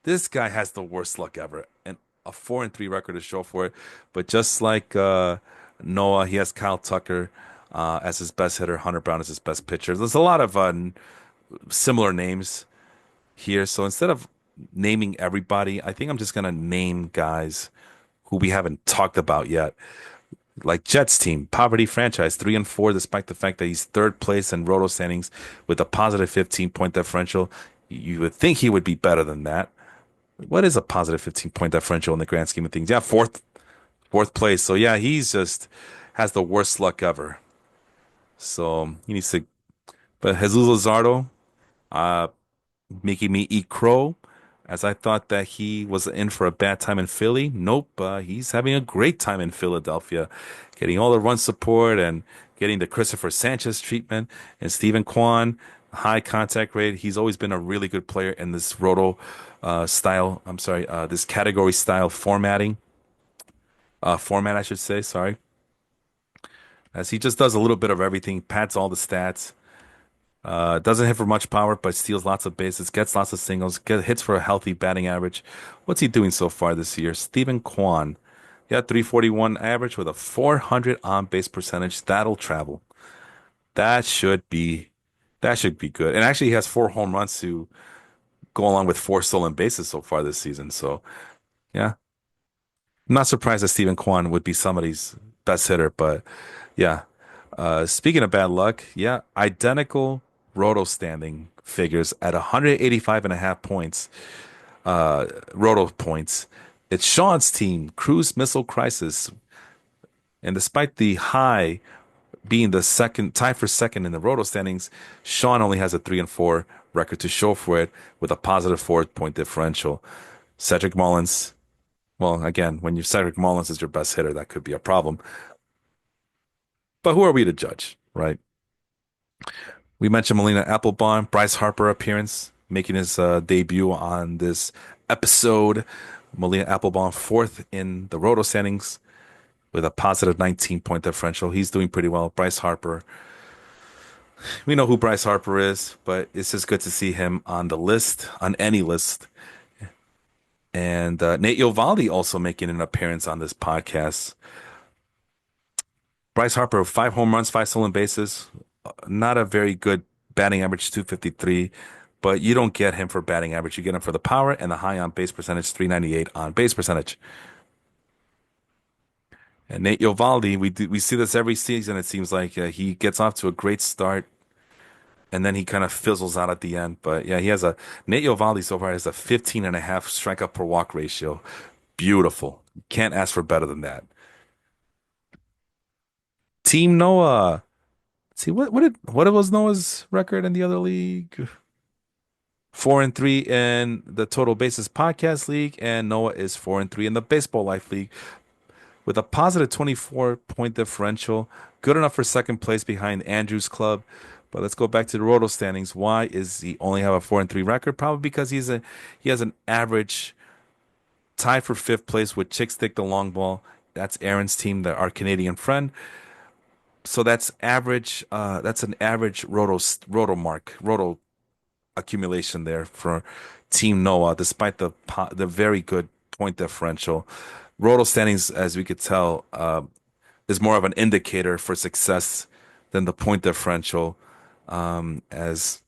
This guy has the worst luck ever, and a 4-3 record to show for it. But just like Noah, he has Kyle Tucker as his best hitter, Hunter Brown as his best pitcher. There's a lot of similar names here. So instead of naming everybody, I think I'm just gonna name guys who we haven't talked about yet. Like Jets team, poverty franchise, 3-4, despite the fact that he's third place in roto standings with a positive 15-point differential. You would think he would be better than that. What is a positive 15-point differential in the grand scheme of things? Yeah, fourth place. So yeah, he's just has the worst luck ever. So he needs to. But Jesus Luzardo, uh, making me eat crow, as I thought that he was in for a bad time in Philly. Nope, he's having a great time in Philadelphia, getting all the run support and getting the Christopher Sanchez treatment. And Stephen Kwan, high contact rate. He's always been a really good player in this roto style. I'm sorry, this category style format, I should say. Sorry, as he just does a little bit of everything, pads all the stats. Doesn't hit for much power, but steals lots of bases, gets lots of singles, hits for a healthy batting average. What's he doing so far this year? Stephen Kwan. Yeah, 341 average with a 400 on base percentage. That'll travel. That should be that should be good. And actually he has 4 home runs to go along with 4 stolen bases so far this season. So yeah. I'm not surprised that Stephen Kwan would be somebody's best hitter, but yeah. Speaking of bad luck, yeah, identical roto standing figures at 185 and a half points, roto points. It's Sean's team, Cruise Missile Crisis. And despite the high being the second, tie for second in the roto standings, Sean only has a 3-4 record to show for it with a positive 4-point differential. Cedric Mullins, well, again, when you Cedric Mullins is your best hitter, that could be a problem. But who are we to judge, right? We mentioned Molina Applebaum, Bryce Harper appearance, making his debut on this episode. Molina Applebaum fourth in the roto standings with a positive 19-point differential. He's doing pretty well. Bryce Harper, we know who Bryce Harper is, but it's just good to see him on the list, on any list. And Nate Eovaldi also making an appearance on this podcast. Bryce Harper, 5 home runs, 5 stolen bases. Not a very good batting average, 253, but you don't get him for batting average. You get him for the power and the high on base percentage, 398 on base percentage. And Nate Eovaldi, we see this every season. It seems like he gets off to a great start and then he kind of fizzles out at the end. But yeah, Nate Eovaldi so far has a 15 and a half strikeout per walk ratio. Beautiful. Can't ask for better than that. Team Noah. See what was Noah's record in the other league? 4-3 in the Total Basis Podcast League, and Noah is 4-3 in the Baseball Life League with a positive 24 point differential, good enough for second place behind Andrew's club. But let's go back to the Roto standings. Why is he only have a 4-3 record? Probably because he has an average tied for fifth place with Chick Stick the Long Ball. That's Aaron's team, our Canadian friend. So that's average. That's an average roto accumulation there for Team Noah, despite the very good point differential. Roto standings, as we could tell, is more of an indicator for success than the point differential, as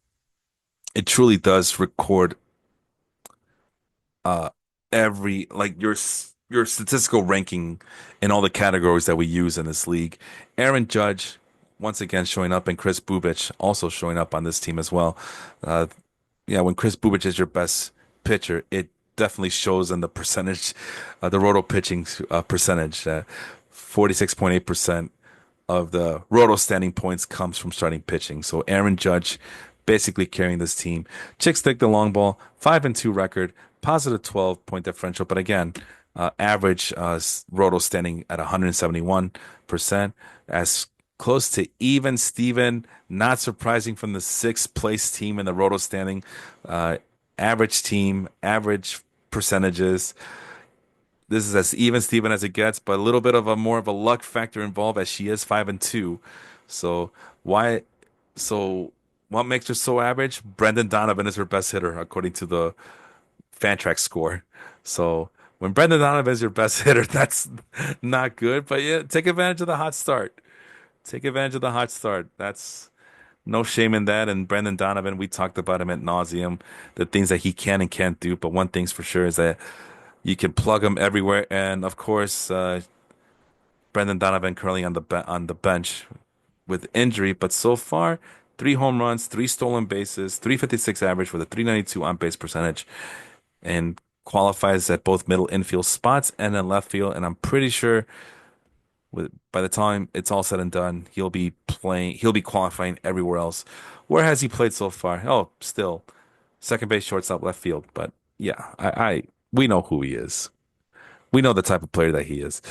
it truly does record uh, every like your statistical ranking in all the categories that we use in this league. Aaron Judge once again showing up, and Chris Bubich also showing up on this team as well. Uh, yeah, when Chris Bubich is your best pitcher, it definitely shows in the percentage, the roto pitching percentage. 46.8% of the roto standing points comes from starting pitching. So Aaron Judge basically carrying this team. Chick Stick the long ball, 5-2 record, positive 12 point differential. But again, average roto standing at 171%, as close to even Steven, not surprising from the sixth place team in the roto standing. Uh, Average team, average percentages. This is as even Steven as it gets, but a little bit of a more of a luck factor involved, as she is 5-2. So why? So what makes her so average? Brendan Donovan is her best hitter according to the Fantrax score. So when Brendan Donovan is your best hitter, that's not good. But yeah, take advantage of the hot start. Take advantage of the hot start. That's no shame in that. And Brendan Donovan, we talked about him at nauseum, the things that he can and can't do. But one thing's for sure is that you can plug him everywhere. And of course, Brendan Donovan currently on on the bench with injury, but so far, 3 home runs, 3 stolen bases, 356 average with a 392 on base percentage, and qualifies at both middle infield spots and in left field. And I'm pretty sure by the time it's all said and done, he'll be qualifying everywhere else. Where has he played so far? Oh, still second base, shortstop, left field. But yeah, we know who he is. We know the type of player that he is.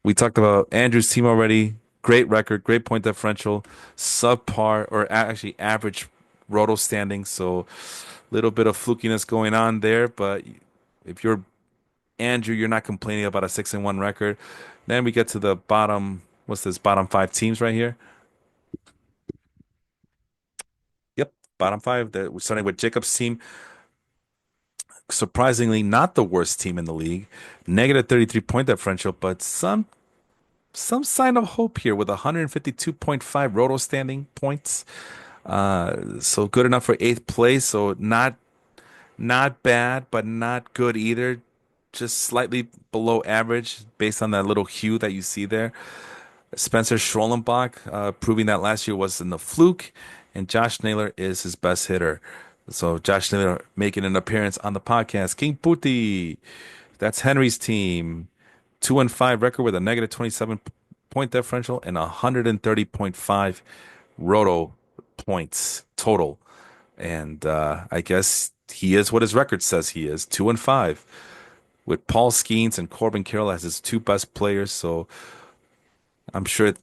We talked about Andrew's team already. Great record, great point differential, subpar or actually average roto standing. So little bit of flukiness going on there. But if you're Andrew, you're not complaining about a 6-1 record. Then we get to the bottom. What's this? Bottom five teams right here. Yep, bottom five. We're starting with Jacob's team. Surprisingly, not the worst team in the league. Negative 33 point differential, but some sign of hope here with 152.5 roto standing points. So good enough for eighth place. So not bad, but not good either. Just slightly below average based on that little hue that you see there. Spencer Schrolenbach, proving that last year wasn't a fluke, and Josh Naylor is his best hitter. So Josh Naylor making an appearance on the podcast. King Puti, that's Henry's team. 2-5 record with a negative 27 point differential and 130.5 roto points total. And I guess he is what his record says he is, 2-5, with Paul Skeens and Corbin Carroll as his two best players. So I'm sure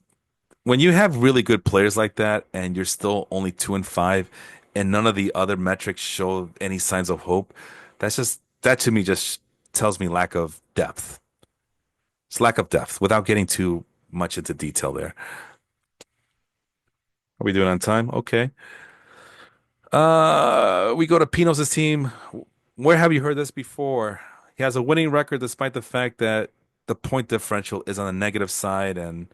when you have really good players like that and you're still only 2-5 and none of the other metrics show any signs of hope, that to me just tells me lack of depth. It's lack of depth without getting too much into detail there. Are we doing on time? Okay. We go to Pinos' team. Where have you heard this before? He has a winning record despite the fact that the point differential is on the negative side and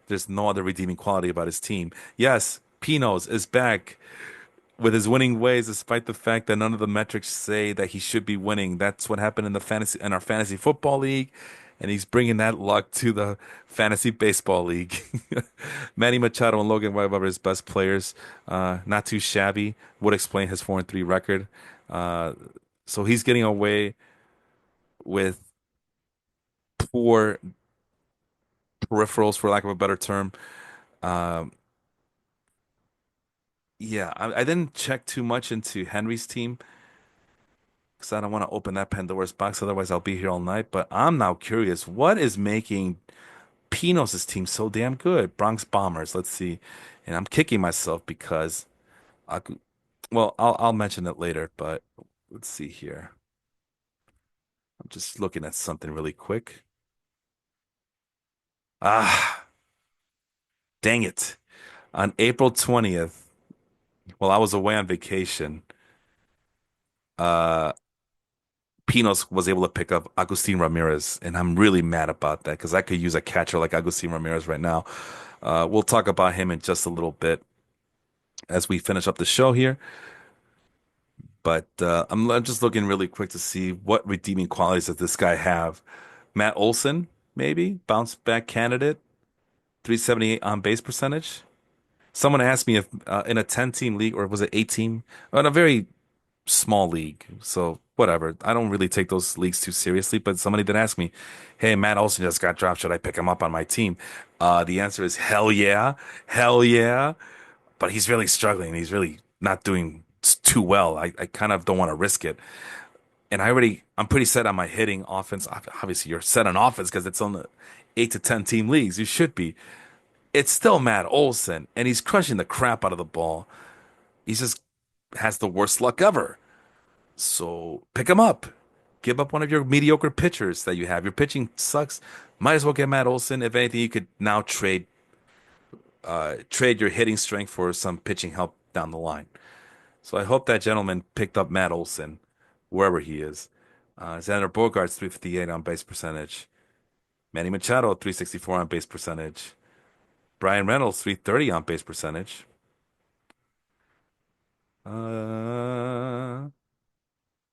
there's no other redeeming quality about his team. Yes, Pinos is back with his winning ways, despite the fact that none of the metrics say that he should be winning. That's what happened in our fantasy football league, and he's bringing that luck to the fantasy baseball league. Manny Machado and Logan Webb are his best players. Not too shabby. Would explain his 4-3 record. Uh, so he's getting away with poor peripherals, for lack of a better term. Um, Yeah, I didn't check too much into Henry's team because I don't want to open that Pandora's box. Otherwise, I'll be here all night. But I'm now curious, what is making Pinos' team so damn good? Bronx Bombers. Let's see. And I'm kicking myself because I could, well, I'll mention it later, but let's see here. I'm just looking at something really quick. Ah, dang it. On April 20th, while I was away on vacation, uh Pinos was able to pick up Agustin Ramirez, and I'm really mad about that because I could use a catcher like Agustin Ramirez right now. We'll talk about him in just a little bit as we finish up the show here. But I'm just looking really quick to see what redeeming qualities does this guy have. Matt Olson, maybe bounce back candidate, 378 on base percentage. Someone asked me if in a 10 team league or was it 8 team, in a very small league. So whatever. I don't really take those leagues too seriously, but somebody did ask me, "Hey, Matt Olson just got dropped. Should I pick him up on my team?" The answer is hell yeah. Hell yeah. But he's really struggling. He's really not doing too well. I kind of don't want to risk it. And I'm pretty set on my hitting offense. Obviously, you're set on offense because it's on the 8 to 10 team leagues. You should be. It's still Matt Olson, and he's crushing the crap out of the ball. He just has the worst luck ever. So pick him up. Give up one of your mediocre pitchers that you have. Your pitching sucks. Might as well get Matt Olson. If anything, you could now trade your hitting strength for some pitching help down the line. So I hope that gentleman picked up Matt Olson, wherever he is. Xander Bogaerts 358 on base percentage. Manny Machado 364 on base percentage. Brian Reynolds 330 on base percentage. Uh,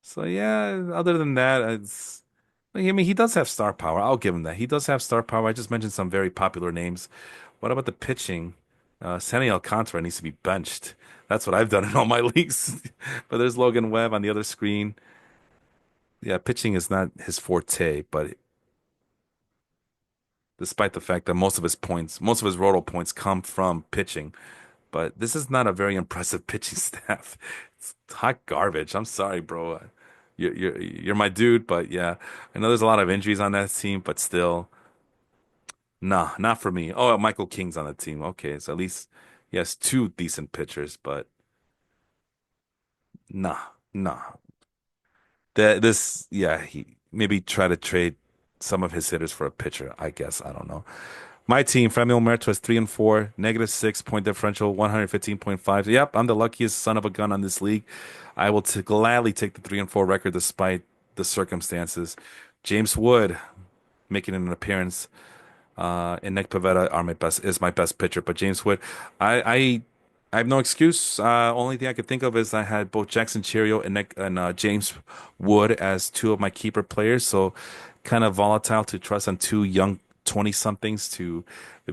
so yeah, other than that, it's I mean, he does have star power. I'll give him that. He does have star power. I just mentioned some very popular names. What about the pitching? Sandy Alcantara needs to be benched. That's what I've done in all my leagues. But there's Logan Webb on the other screen. Yeah, pitching is not his forte, but despite the fact that most of his roto points come from pitching, but this is not a very impressive pitching staff. It's hot garbage. I'm sorry, bro. You're my dude, but yeah, I know there's a lot of injuries on that team, but still. Nah, not for me. Oh, Michael King's on the team. Okay, so at least he has two decent pitchers, but nah, nah. Yeah, he maybe try to trade some of his hitters for a pitcher, I guess. I don't know. My team, Framil Merto is 3-4, -6 point differential, 115.5. Yep, I'm the luckiest son of a gun on this league. I will gladly take the 3-4 record despite the circumstances. James Wood making an appearance. And Nick Pivetta is my best pitcher, but James Wood, I have no excuse. Only thing I could think of is I had both Jackson Cheerio and James Wood as two of my keeper players, so kind of volatile to trust on two young 20 somethings to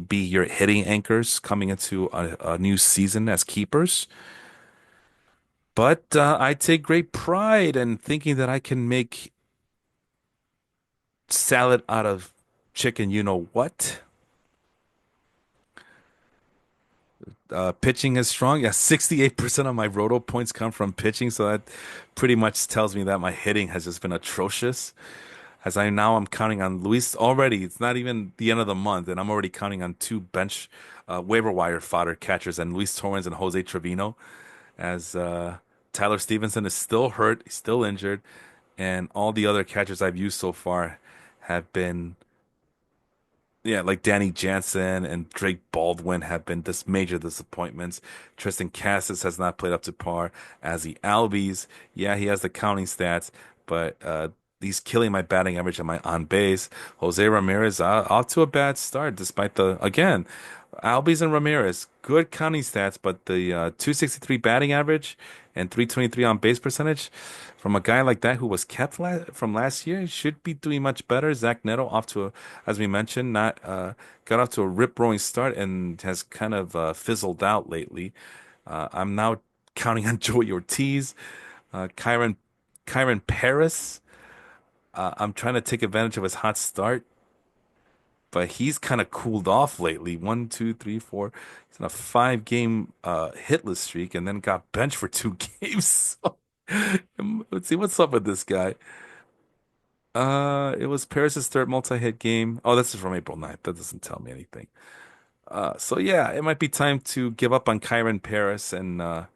be your hitting anchors coming into a new season as keepers. But I take great pride in thinking that I can make salad out of chicken, you know what? Pitching is strong. Yeah, 68% of my roto points come from pitching, so that pretty much tells me that my hitting has just been atrocious. As I'm counting on Luis already. It's not even the end of the month, and I'm already counting on two bench waiver wire fodder catchers and Luis Torrens and Jose Trevino, as Tyler Stevenson is still hurt, he's still injured, and all the other catchers I've used so far have been yeah, like Danny Jansen and Drake Baldwin have been this major disappointments. Tristan Cassis has not played up to par. As the Albies, yeah, he has the counting stats, but he's killing my batting average and my on base. Jose Ramirez off to a bad start, despite the again, Albies and Ramirez good counting stats, but the 263 batting average and 323 on base percentage from a guy like that who was kept from last year should be doing much better. Zach Neto off to as we mentioned, not got off to a rip-roaring start and has kind of fizzled out lately. I'm now counting on Joey Ortiz, uh, Kyron Kyron Paris. I'm trying to take advantage of his hot start. but he's kind of cooled off lately. One, two, three, four. He's on a 5 game hitless streak, and then got benched for 2 games. Let's see what's up with this guy. It was Paris's third multi-hit game. Oh, this is from April 9th. That doesn't tell me anything. So yeah, it might be time to give up on Kyron Paris and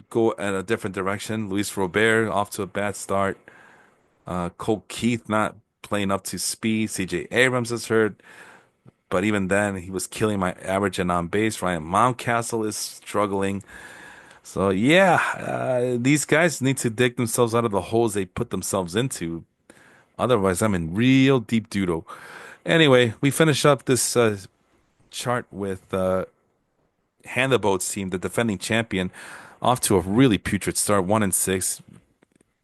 go in a different direction. Luis Robert off to a bad start. Cole Keith not playing up to speed. CJ Abrams is hurt, but even then, he was killing my average and on base. Ryan Mountcastle is struggling. So yeah, these guys need to dig themselves out of the holes they put themselves into. Otherwise, I'm in real deep doodle. Anyway, we finish up this chart with Hand the Boats team, the defending champion, off to a really putrid start, 1-6.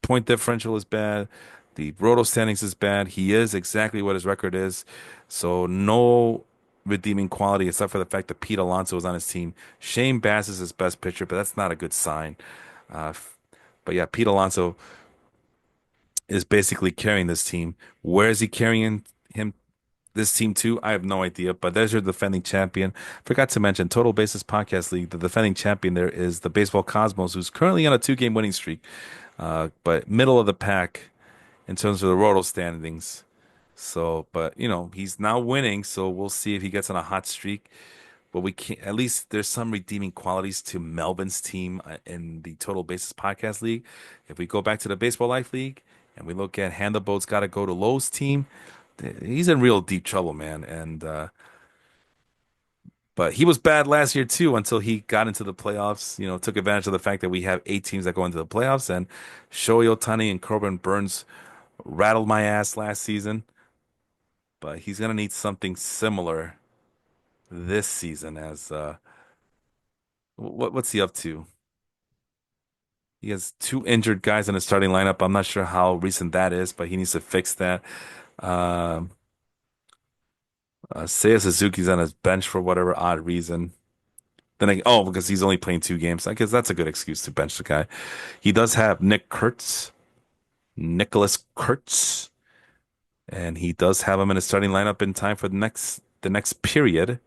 Point differential is bad. The roto standings is bad. He is exactly what his record is. So no redeeming quality except for the fact that Pete Alonso is on his team. Shane Bass is his best pitcher, but that's not a good sign. Uh, but yeah, Pete Alonso is basically carrying this team. Where is he carrying him this team too? I have no idea. But there's your defending champion. Forgot to mention Total Basis Podcast League. The defending champion there is the Baseball Cosmos, who's currently on a 2 game winning streak. But middle of the pack in terms of the Roto standings. So, but he's now winning, so we'll see if he gets on a hot streak. But we can't, at least there's some redeeming qualities to Melvin's team in the Total Basis Podcast League. If we go back to the Baseball Life League and we look at Hand the Boat's got to go to Lowe's team, he's in real deep trouble, man. And but he was bad last year too until he got into the playoffs. Took advantage of the fact that we have 8 teams that go into the playoffs, and Shohei Ohtani and Corbin Burns rattled my ass last season. But he's gonna need something similar this season. As what's he up to? He has 2 injured guys in his starting lineup. I'm not sure how recent that is, but he needs to fix that. Um, Seiya Suzuki's on his bench for whatever odd reason. Because he's only playing 2 games. I guess that's a good excuse to bench the guy. He does have Nicholas Kurtz, and he does have him in his starting lineup in time for the next period.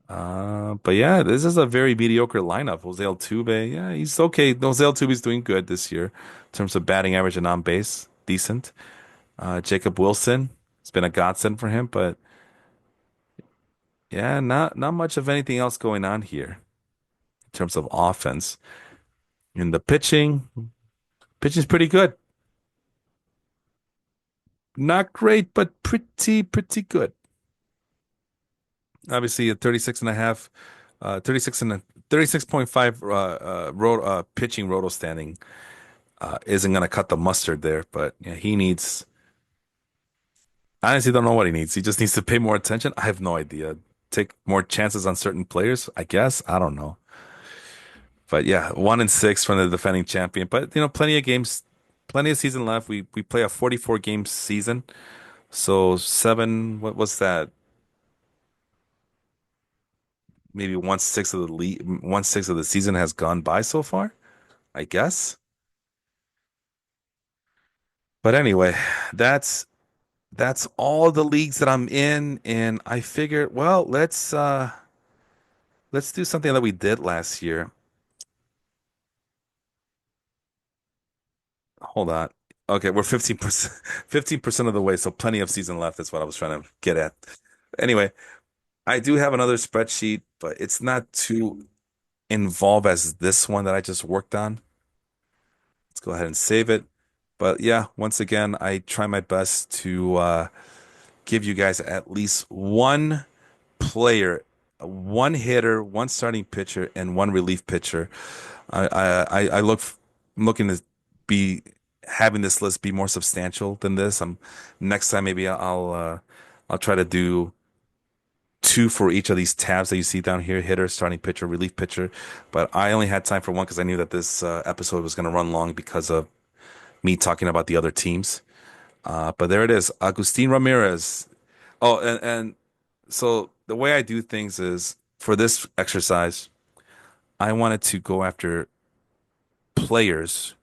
But yeah, this is a very mediocre lineup. Jose Altuve, yeah, he's okay. Jose Altuve's doing good this year in terms of batting average and on base, decent. Jacob Wilson, it's been a godsend for him, but yeah, not much of anything else going on here in terms of offense. In the pitching's pretty good. Not great, but pretty good. Obviously, a 36 and a half, 36 and a 36.5 pitching roto standing isn't going to cut the mustard there, but yeah, he needs. I honestly don't know what he needs. He just needs to pay more attention. I have no idea. Take more chances on certain players, I guess. I don't know. But yeah, 1-6 from the defending champion. But plenty of games, plenty of season left. We play a 44 game season. So seven, what was that? Maybe 1/6 of the league, 1/6 of the season has gone by so far, I guess. But anyway, that's that's all the leagues that I'm in, and I figured, well, let's do something that we did last year. Hold on. Okay, we're 15%, 15% of the way, so plenty of season left. That's what I was trying to get at. Anyway, I do have another spreadsheet, but it's not too involved as this one that I just worked on. Let's go ahead and save it. But yeah, once again, I try my best to give you guys at least one player, one hitter, one starting pitcher, and one relief pitcher. I'm looking to be having this list be more substantial than this. Next time maybe I'll try to do two for each of these tabs that you see down here: hitter, starting pitcher, relief pitcher. But I only had time for one because I knew that this episode was going to run long because of me talking about the other teams. But there it is, Agustin Ramirez. Oh, and so the way I do things is for this exercise, I wanted to go after players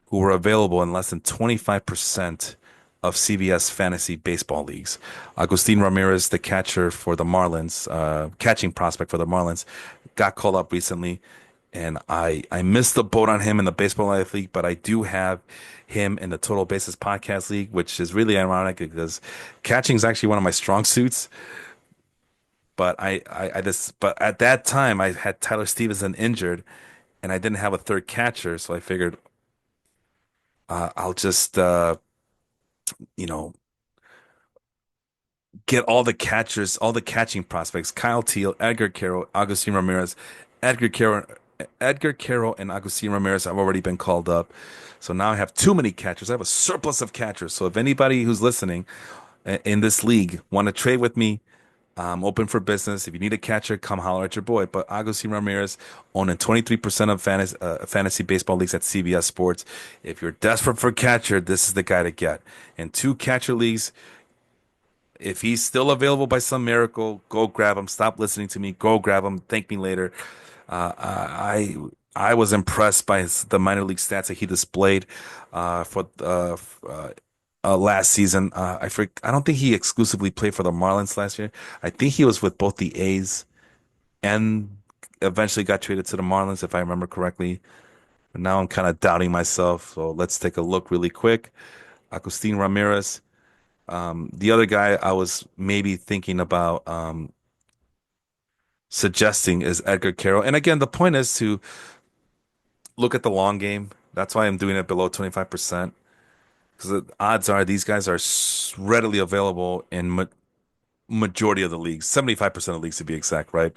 who were available in less than 25% of CBS fantasy baseball leagues. Agustin Ramirez, the catcher for the Marlins, catching prospect for the Marlins, got called up recently, and I missed the boat on him in the Baseball Life League, but I do have him in the Total Bases Podcast League, which is really ironic because catching is actually one of my strong suits. But but at that time I had Tyler Stevenson injured, and I didn't have a third catcher, so I figured I'll just you know get all the catchers, all the catching prospects: Kyle Teal, Edgar Carroll, Agustin Ramirez, Edgar Carroll, Edgar Carroll, and Agustin Ramirez have already been called up. So now I have too many catchers. I have a surplus of catchers. So if anybody who's listening in this league want to trade with me, I'm open for business. If you need a catcher, come holler at your boy. But Agustin Ramirez owning 23% of fantasy baseball leagues at CBS Sports. If you're desperate for a catcher, this is the guy to get. In two catcher leagues, if he's still available by some miracle, go grab him. Stop listening to me. Go grab him. Thank me later. I was impressed by the minor league stats that he displayed for last season. I don't think he exclusively played for the Marlins last year. I think he was with both the A's and eventually got traded to the Marlins, if I remember correctly. But now I'm kind of doubting myself. So let's take a look really quick. Agustin Ramirez. The other guy I was maybe thinking about suggesting is Edgar Carroll. And again, the point is to look at the long game. That's why I'm doing it below 25%. Because the odds are these guys are readily available in majority of the leagues, 75% of leagues to be exact, right?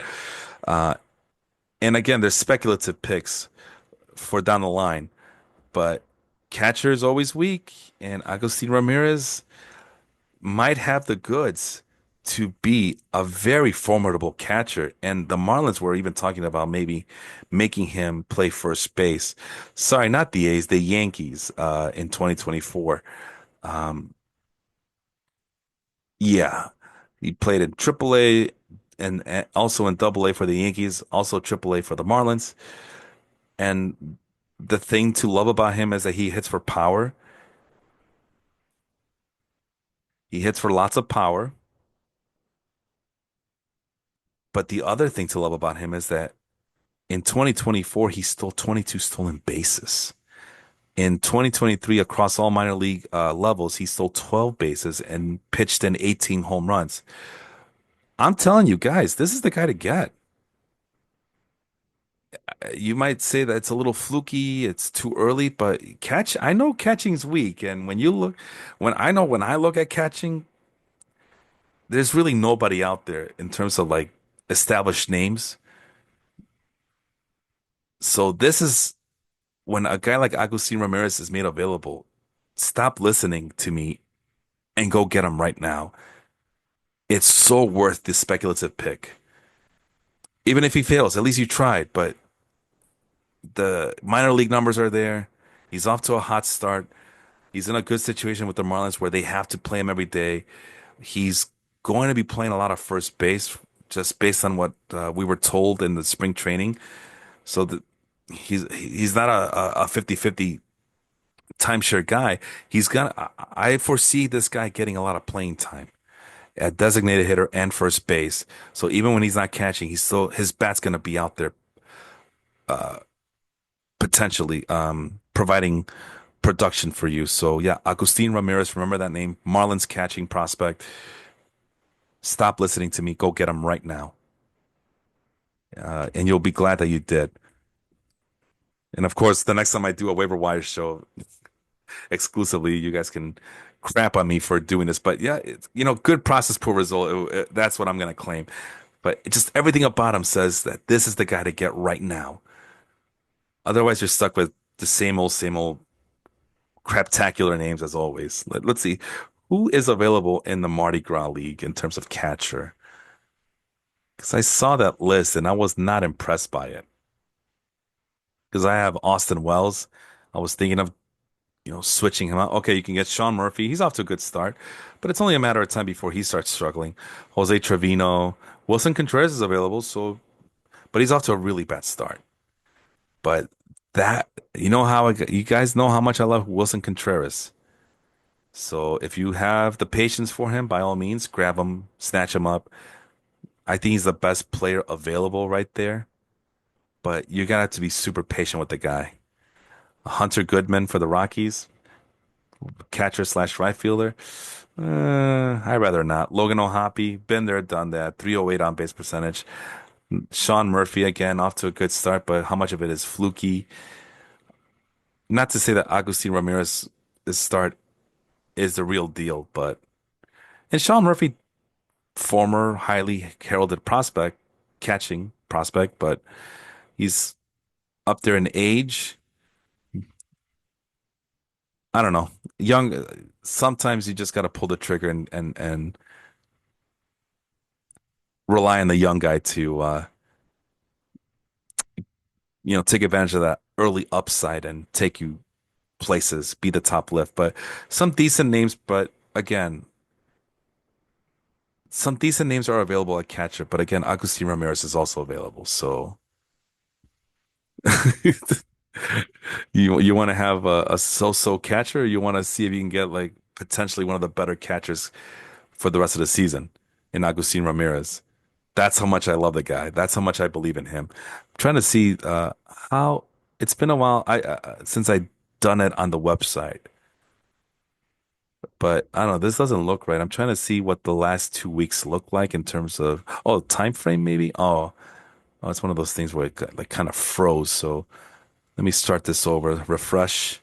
Uh, and again, there's speculative picks for down the line, but catcher is always weak, and Agustin Ramirez might have the goods to be a very formidable catcher. And the Marlins were even talking about maybe making him play first base. Sorry, not the A's, the Yankees in 2024. Um, yeah, he played in AAA and also in Double A for the Yankees, also AAA for the Marlins. And the thing to love about him is that he hits for power. He hits for lots of power. But the other thing to love about him is that in 2024, he stole 22 stolen bases. In 2023, across all minor league levels, he stole 12 bases and pitched in 18 home runs. I'm telling you guys, this is the guy to get. You might say that it's a little fluky, it's too early, but I know catching's weak. And when I look at catching, there's really nobody out there in terms of like established names. So this is when a guy like Agustin Ramirez is made available, stop listening to me and go get him right now. It's so worth this speculative pick. Even if he fails, at least you tried, but the minor league numbers are there. He's off to a hot start. He's in a good situation with the Marlins where they have to play him every day. He's going to be playing a lot of first base just based on what we were told in the spring training. So he's not a 50-50 timeshare guy. I foresee this guy getting a lot of playing time at designated hitter and first base. So even when he's not catching, his bat's going to be out there potentially providing production for you. So yeah, Agustin Ramirez, remember that name, Marlins catching prospect. Stop listening to me. Go get him right now, and you'll be glad that you did. And of course, the next time I do a waiver wire show exclusively, you guys can crap on me for doing this. But yeah, good process, poor result. That's what I'm gonna claim. But just everything about him says that this is the guy to get right now. Otherwise, you're stuck with the same old craptacular names as always. Let's see who is available in the Mardi Gras League in terms of catcher. Because I saw that list and I was not impressed by it. Because I have Austin Wells. I was thinking of, switching him out. Okay, you can get Sean Murphy. He's off to a good start, but it's only a matter of time before he starts struggling. Jose Trevino, Wilson Contreras is available, but he's off to a really bad start. But you guys know how much I love Wilson Contreras. So if you have the patience for him, by all means, grab him, snatch him up. I think he's the best player available right there, but you gotta have to be super patient with the guy. Hunter Goodman for the Rockies, catcher slash right fielder. I'd rather not. Logan O'Hoppe, been there, done that. 308 on base percentage. Sean Murphy again, off to a good start, but how much of it is fluky? Not to say that Agustin Ramirez's start is the real deal, but and Sean Murphy, former highly heralded prospect, catching prospect, but he's up there in age. I don't know. Young, sometimes you just got to pull the trigger and rely on the young guy to take advantage of that early upside and take you places, be the top lift. But some decent names, but again, some decent names are available at catcher. But again, Agustin Ramirez is also available. So you want to have a so-so catcher, or you want to see if you can get like potentially one of the better catchers for the rest of the season in Agustin Ramirez. That's how much I love the guy. That's how much I believe in him. I'm trying to see how it's been a while since I done it on the website, but I don't know. This doesn't look right. I'm trying to see what the last 2 weeks look like in terms of time frame maybe. Oh, it's one of those things where it like kind of froze. So let me start this over. Refresh.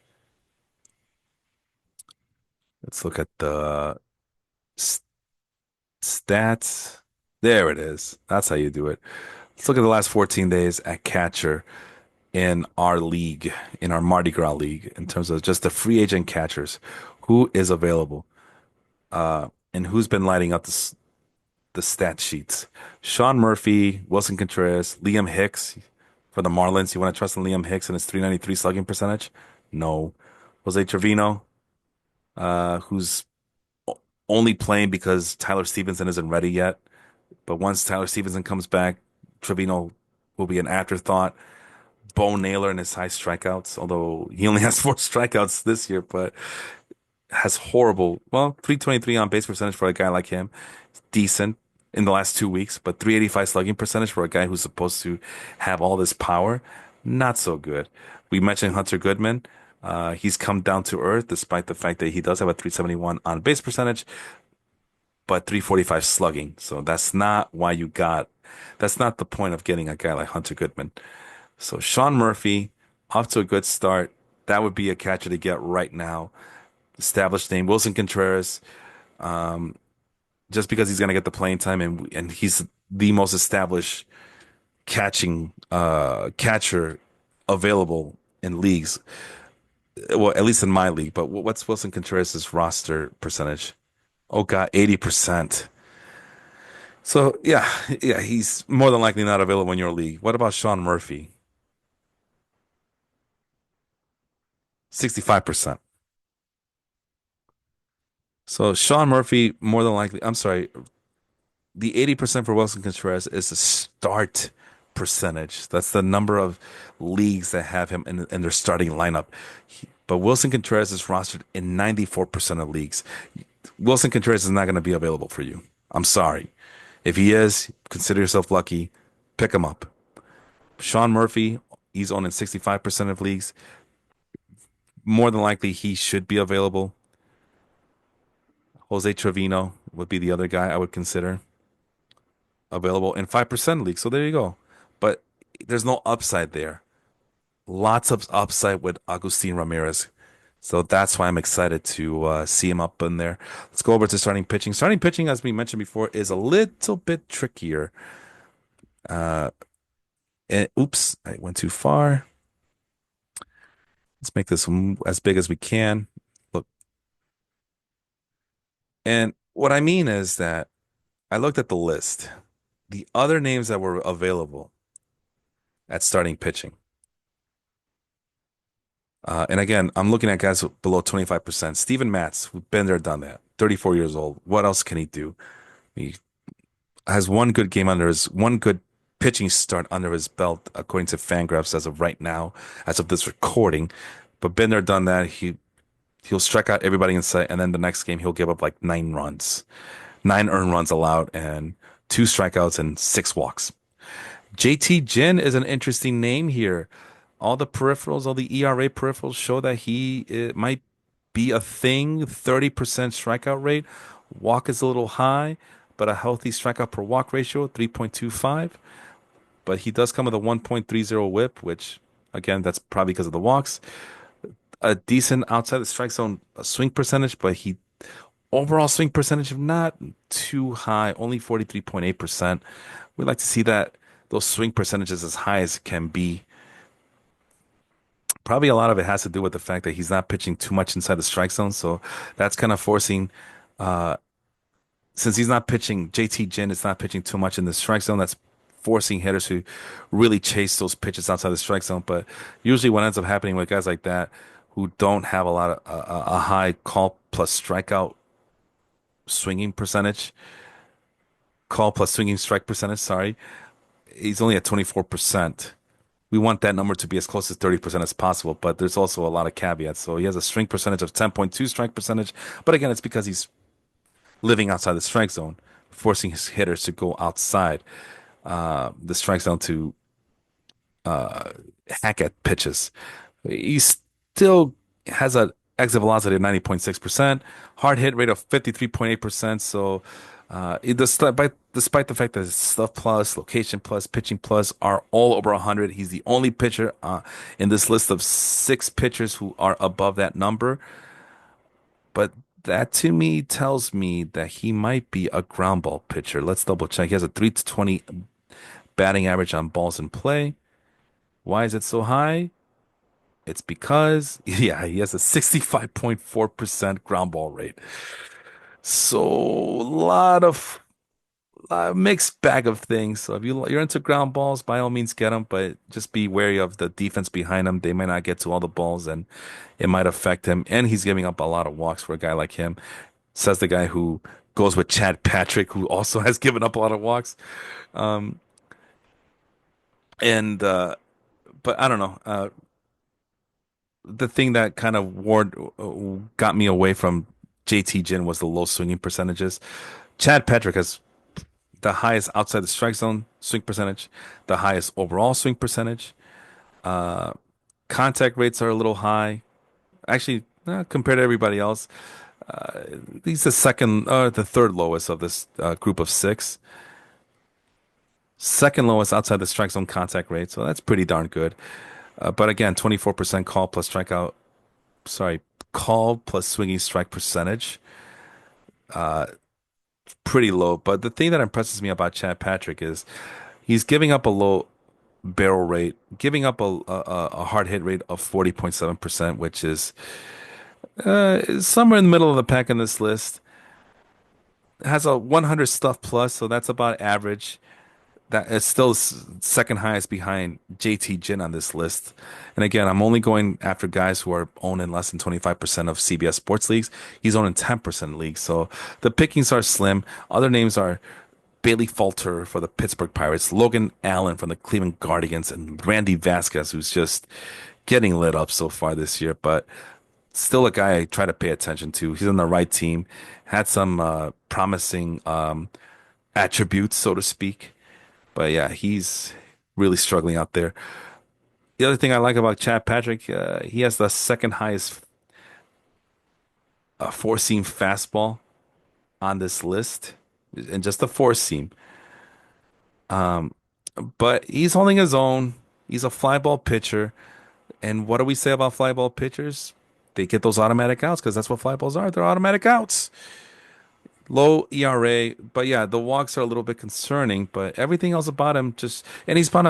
Let's look at the s- stats. There it is. That's how you do it. Let's look at the last 14 days at catcher in our league, in our Mardi Gras league, in terms of just the free agent catchers. Who is available? And who's been lighting up the stat sheets? Sean Murphy, Wilson Contreras, Liam Hicks for the Marlins. You want to trust in Liam Hicks and his 393 slugging percentage? No. Jose Trevino, who's only playing because Tyler Stevenson isn't ready yet. But once Tyler Stevenson comes back, Trevino will be an afterthought. Bo Naylor and his high strikeouts, although he only has 4 strikeouts this year, but has horrible, well, 323 on base percentage for a guy like him. Decent in the last 2 weeks, but 385 slugging percentage for a guy who's supposed to have all this power, not so good. We mentioned Hunter Goodman. He's come down to earth despite the fact that he does have a 371 on base percentage, but 345 slugging. So that's not the point of getting a guy like Hunter Goodman. So Sean Murphy, off to a good start. That would be a catcher to get right now. Established name. Wilson Contreras, just because he's going to get the playing time and he's the most established catching catcher available in leagues. Well, at least in my league. But what's Wilson Contreras' roster percentage? Oh God, 80%. So yeah, he's more than likely not available in your league. What about Sean Murphy? 65%. So Sean Murphy, more than likely, I'm sorry, the 80% for Wilson Contreras is the start percentage. That's the number of leagues that have him in their starting lineup. But Wilson Contreras is rostered in 94% of leagues. Wilson Contreras is not going to be available for you. I'm sorry. If he is, consider yourself lucky. Pick him up. Sean Murphy, he's owned in 65% of leagues. More than likely, he should be available. Jose Trevino would be the other guy I would consider available in 5% league. So there you go. But there's no upside there. Lots of upside with Agustin Ramirez. So that's why I'm excited to see him up in there. Let's go over to starting pitching. Starting pitching, as we mentioned before, is a little bit trickier. Uh, and, oops, I went too far. Let's make this as big as we can. Look, and what I mean is that I looked at the list, the other names that were available at starting pitching. And again, I'm looking at guys below 25%. Steven Matz, we've been there, done that. 34 years old. What else can he do? He has one good pitching start under his belt, according to Fangraphs as of right now, as of this recording. But been there, done that. He He'll strike out everybody in sight, and then the next game he'll give up like 9 runs, 9 earned runs allowed, and 2 strikeouts and 6 walks. JT Jin is an interesting name here. All the peripherals, all the ERA peripherals show that it might be a thing. 30% strikeout rate. Walk is a little high, but a healthy strikeout per walk ratio, 3.25. But he does come with a 1.30 whip, which again, that's probably because of the walks. A decent outside the strike zone swing percentage, but he overall swing percentage not too high, only 43.8%. We'd like to see that those swing percentages as high as it can be. Probably a lot of it has to do with the fact that he's not pitching too much inside the strike zone, so that's kind of forcing. Uh, since he's not pitching, JT Jin is not pitching too much in the strike zone. That's forcing hitters to really chase those pitches outside the strike zone. But usually, what ends up happening with guys like that who don't have a lot of a high call plus strikeout swinging percentage, call plus swinging strike percentage. Sorry, he's only at 24%. We want that number to be as close to 30% as possible, but there's also a lot of caveats. So he has a strike percentage of 10.2 strike percentage. But again, it's because he's living outside the strike zone, forcing his hitters to go outside the strike zone to hack at pitches. He still has a exit velocity of 90.6%, hard hit rate of 53.8%. So despite the fact that his stuff plus, location plus, pitching plus are all over 100, he's the only pitcher in this list of 6 pitchers who are above that number. But that to me tells me that he might be a ground ball pitcher. Let's double check. He has a 320 batting average on balls in play. Why is it so high? It's because, yeah, he has a 65.4% ground ball rate. So, mixed bag of things. So, if you're into ground balls, by all means get them, but just be wary of the defense behind him. They might not get to all the balls and it might affect him. And he's giving up a lot of walks for a guy like him, says the guy who goes with Chad Patrick, who also has given up a lot of walks. Um, and, but I don't know. The thing that kind of got me away from JT Jin was the low swinging percentages. Chad Patrick has the highest outside the strike zone swing percentage, the highest overall swing percentage. Uh, Contact rates are a little high. Actually, compared to everybody else, uh, he's the third lowest of this group of 6. Second lowest outside the strike zone contact rate, so that's pretty darn good. But again, 24% sorry, call plus swinging strike percentage, uh, pretty low. But the thing that impresses me about Chad Patrick is he's giving up a low barrel rate, giving up a hard hit rate of 40.7%, which is somewhere in the middle of the pack in this list. Has a 100 stuff plus, so that's about average. That is still second highest behind JT Jin on this list. And again, I'm only going after guys who are owning less than 25% of CBS sports leagues. He's owning 10% leagues. So the pickings are slim. Other names are Bailey Falter for the Pittsburgh Pirates, Logan Allen from the Cleveland Guardians, and Randy Vasquez, who's just getting lit up so far this year, but still a guy I try to pay attention to. He's on the right team, had some promising attributes, so to speak. But yeah, he's really struggling out there. The other thing I like about Chad Patrick, he has the second highest four seam fastball on this list, and just a four seam. But he's holding his own. He's a fly ball pitcher. And what do we say about fly ball pitchers? They get those automatic outs because that's what fly balls are. They're automatic outs. Low ERA, but yeah, the walks are a little bit concerning. But everything else about him and he's on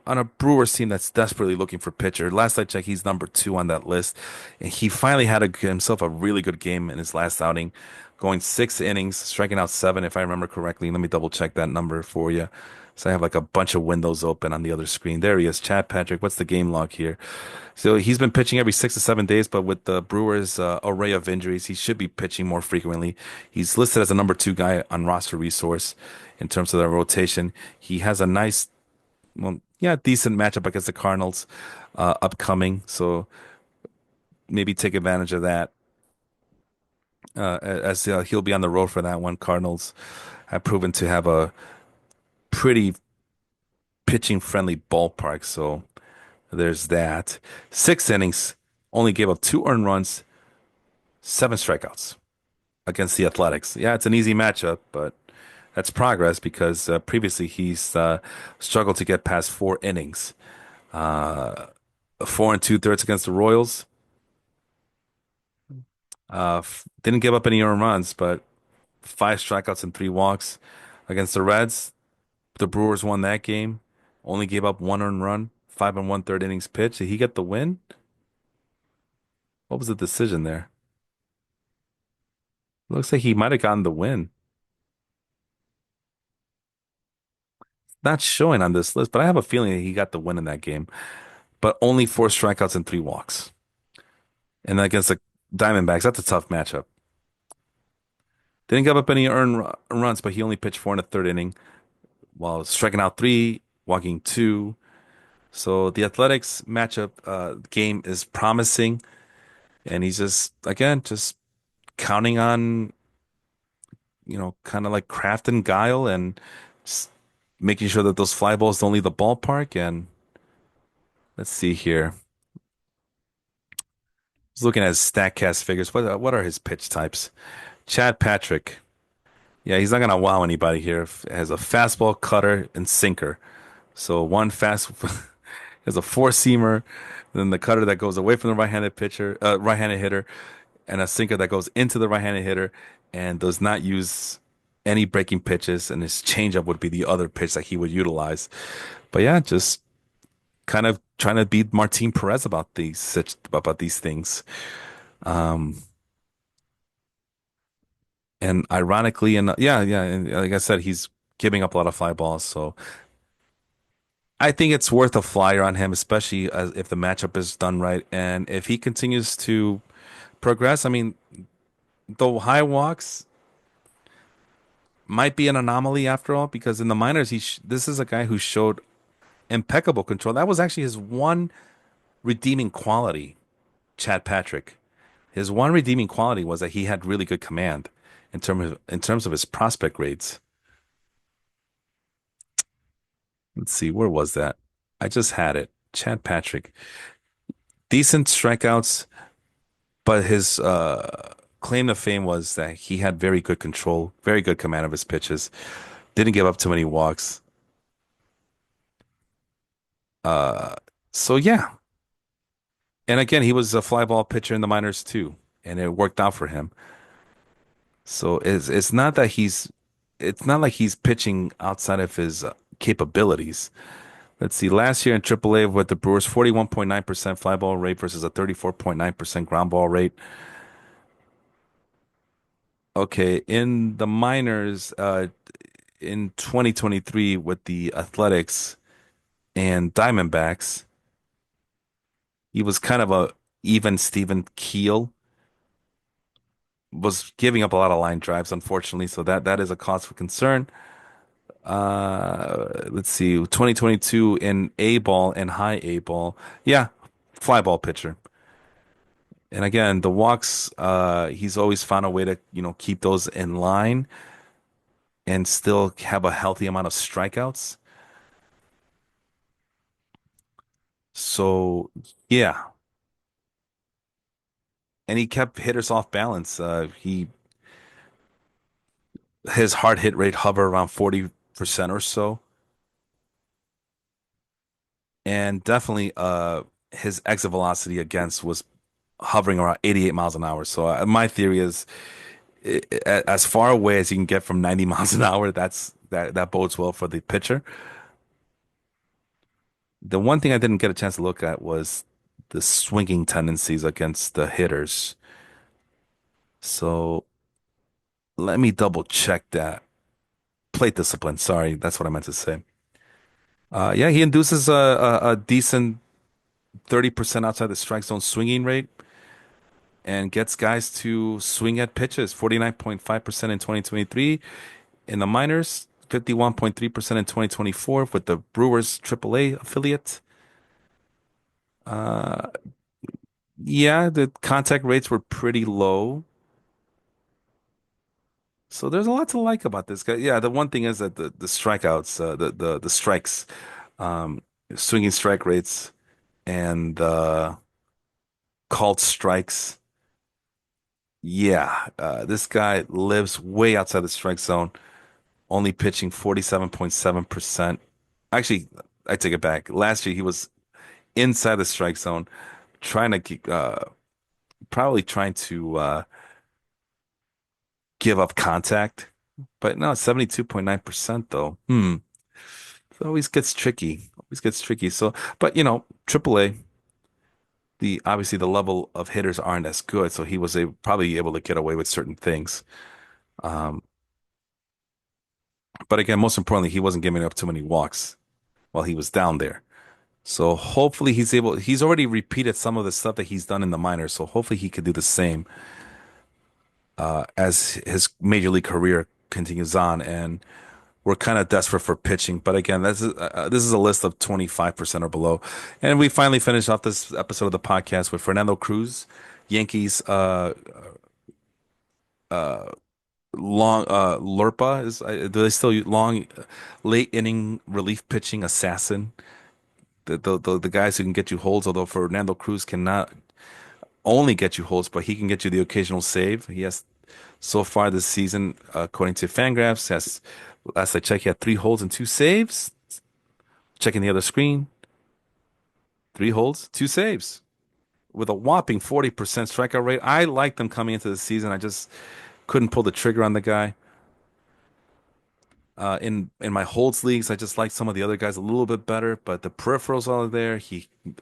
a Brewers team that's desperately looking for pitcher. Last I checked, he's number 2 on that list, and he finally had himself a really good game in his last outing, going 6 innings, striking out 7, if I remember correctly. Let me double check that number for you. So I have like a bunch of windows open on the other screen. There he is, Chad Patrick. What's the game log here? So he's been pitching every 6 to 7 days, but with the Brewers' array of injuries, he should be pitching more frequently. He's listed as a number 2 guy on roster resource in terms of the rotation. He has a nice, well, yeah, decent matchup against the Cardinals upcoming. So maybe take advantage of that. as he'll be on the road for that one. Cardinals have proven to have a pretty pitching friendly ballpark, so there's that. 6 innings, only gave up 2 earned runs, 7 strikeouts against the Athletics. Yeah, it's an easy matchup, but that's progress because previously he's struggled to get past 4 innings. Uh, 4 and 2/3 against the Royals. Didn't give up any earned runs, but 5 strikeouts and 3 walks against the Reds. The Brewers won that game. Only gave up 1 earned run, 5 and 1/3 innings pitched. Did he get the win? What was the decision there? Looks like he might have gotten the win. Not showing on this list, but I have a feeling that he got the win in that game. But only 4 strikeouts and 3 walks. And against the Diamondbacks, that's a tough matchup. Didn't give up any runs, but he only pitched 4 and 1/3 inning while striking out three, walking two. So the Athletics matchup game is promising, and he's just again just counting on kind of like craft and guile and s- making sure that those fly balls don't leave the ballpark. And let's see here. Just looking at his StatCast figures. What are his pitch types? Chad Patrick. Yeah, he's not gonna wow anybody here. Has a fastball, cutter, and sinker. So one fast has a four-seamer, then the cutter that goes away from the right-handed hitter, and a sinker that goes into the right-handed hitter and does not use any breaking pitches. And his changeup would be the other pitch that he would utilize. But yeah, just kind of trying to beat Martin Perez about these things. Um, and ironically, and yeah, and like I said, he's giving up a lot of fly balls. So I think it's worth a flyer on him, especially if the matchup is done right. And if he continues to progress, I mean, the high walks might be an anomaly after all, because in the minors, this is a guy who showed impeccable control. That was actually his one redeeming quality, Chad Patrick. His one redeeming quality was that he had really good command in terms of his prospect grades. Let's see, where was that? I just had it. Chad Patrick. Decent strikeouts, but his claim to fame was that he had very good control, very good command of his pitches. Didn't give up too many walks. Uh, so yeah. And again, he was a fly ball pitcher in the minors too, and it worked out for him. So it's not like he's pitching outside of his capabilities. Let's see. Last year in AAA with the Brewers, 41.9% fly ball rate versus a 34.9% ground ball rate. Okay, in the minors, in 2023 with the Athletics and Diamondbacks, he was kind of a even Steven Keel, was giving up a lot of line drives, unfortunately. So that is a cause for concern. Let's see, 2022 in A ball and high A ball. Yeah, fly ball pitcher. And again, the walks, he's always found a way to, keep those in line and still have a healthy amount of strikeouts. So, yeah. And he kept hitters off balance. His hard hit rate hover around 40% or so. And definitely his exit velocity against was hovering around 88 miles an hour. So my theory is as far away as you can get from 90 miles an hour, that bodes well for the pitcher. The one thing I didn't get a chance to look at was the swinging tendencies against the hitters. So let me double check that. Plate discipline. Sorry, that's what I meant to say. Yeah, he induces a decent 30% outside the strike zone swinging rate and gets guys to swing at pitches 49.5% in 2023. In the minors, 51.3% in 2024 with the Brewers AAA affiliate. Uh, yeah, the contact rates were pretty low. So there's a lot to like about this guy. Yeah, the one thing is that the strikeouts, the strikes, um, swinging strike rates, and called strikes. Yeah, this guy lives way outside the strike zone, only pitching 47.7%. Actually, I take it back. Last year he was inside the strike zone, trying to keep, probably trying to give up contact, but no, 72.9% though. It always gets tricky. Always gets tricky. So, but AAA, the obviously the level of hitters aren't as good, so he was probably able to get away with certain things. Um, but again, most importantly, he wasn't giving up too many walks while he was down there. So hopefully he's already repeated some of the stuff that he's done in the minors. So hopefully he could do the same as his major league career continues on. And we're kind of desperate for pitching. But again, this is a list of 25% or below. And we finally finished off this episode of the podcast with Fernando Cruz, Yankees, long, Lurpa do they still use long, late inning relief pitching assassin? The guys who can get you holds, although Fernando Cruz cannot only get you holds, but he can get you the occasional save. He has so far this season, according to Fangraphs, has last I checked, he had three holds and two saves. Checking the other screen, three holds, two saves with a whopping 40% strikeout rate. I liked them coming into the season. I just couldn't pull the trigger on the guy. In my holds leagues, I just like some of the other guys a little bit better, but the peripherals are there.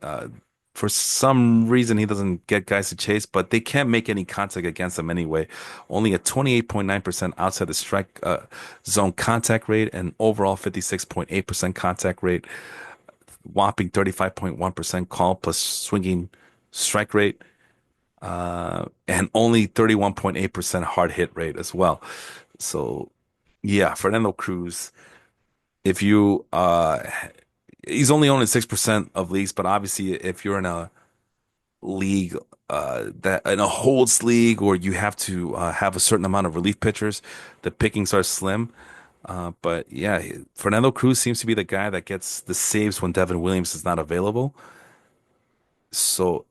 Uh, for some reason, he doesn't get guys to chase, but they can't make any contact against him anyway. Only a 28.9% outside the strike zone contact rate and overall 56.8% contact rate, whopping 35.1% call plus swinging strike rate, and only 31.8% hard hit rate as well. So, yeah, Fernando Cruz, if you he's only owned in 6% of leagues, but obviously if you're in a league that in a holds league or you have to have a certain amount of relief pitchers, the pickings are slim. But yeah, Fernando Cruz seems to be the guy that gets the saves when Devin Williams is not available. So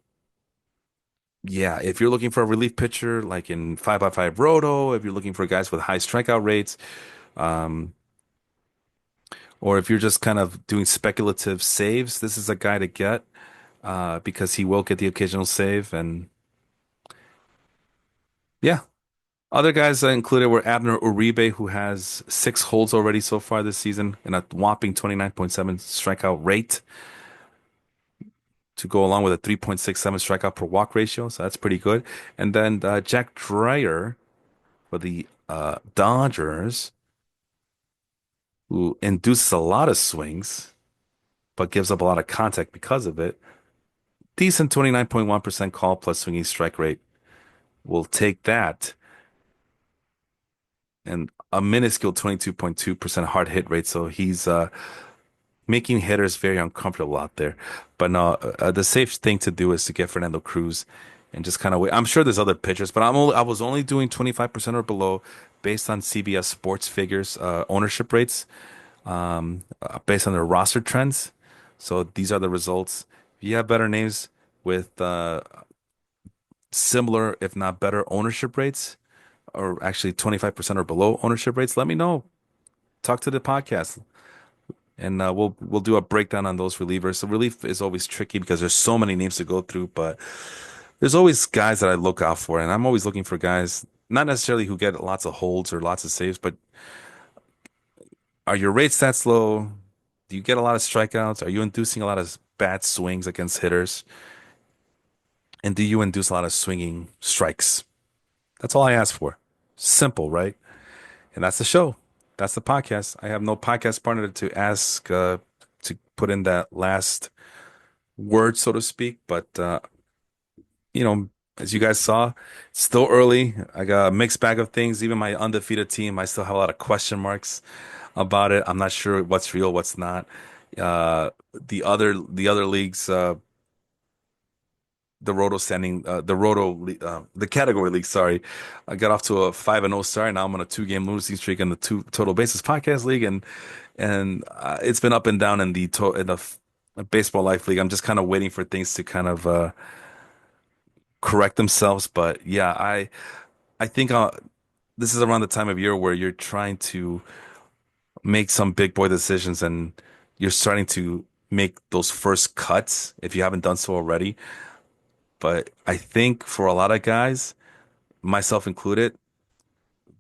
yeah, if you're looking for a relief pitcher like in 5x5 Roto, if you're looking for guys with high strikeout rates, um, or if you're just kind of doing speculative saves, this is a guy to get because he will get the occasional save. And yeah, other guys included were Abner Uribe, who has six holds already so far this season and a whopping 29.7 strikeout rate to go along with a 3.67 strikeout per walk ratio. So that's pretty good. And then Jack Dreyer for the Dodgers, who induces a lot of swings, but gives up a lot of contact because of it. Decent 29.1% call plus swinging strike rate. We'll take that. And a minuscule 22.2% hard hit rate. So he's making hitters very uncomfortable out there. But no, the safe thing to do is to get Fernando Cruz and just kind of wait. I'm sure there's other pitchers, but I was only doing 25% or below based on CBS Sports figures, ownership rates, based on their roster trends. So these are the results. If you have better names with similar, if not better, ownership rates, or actually 25% or below ownership rates, let me know. Talk to the podcast, and we'll do a breakdown on those relievers. The relief is always tricky because there's so many names to go through, but there's always guys that I look out for, and I'm always looking for guys not necessarily who get lots of holds or lots of saves, but are your rates that low? Do you get a lot of strikeouts? Are you inducing a lot of bad swings against hitters? And do you induce a lot of swinging strikes? That's all I ask for. Simple, right? And that's the show. That's the podcast. I have no podcast partner to ask to put in that last word, so to speak. But as you guys saw, it's still early. I got a mixed bag of things. Even my undefeated team, I still have a lot of question marks about it. I'm not sure what's real, what's not. The other leagues, the category league. Sorry, I got off to a 5-0 start. Now I'm on a 2 game losing streak in the two total basis podcast league, and it's been up and down in the baseball life league. I'm just kind of waiting for things to kind of correct themselves. But yeah, I think this is around the time of year where you're trying to make some big boy decisions and you're starting to make those first cuts if you haven't done so already. But I think for a lot of guys, myself included,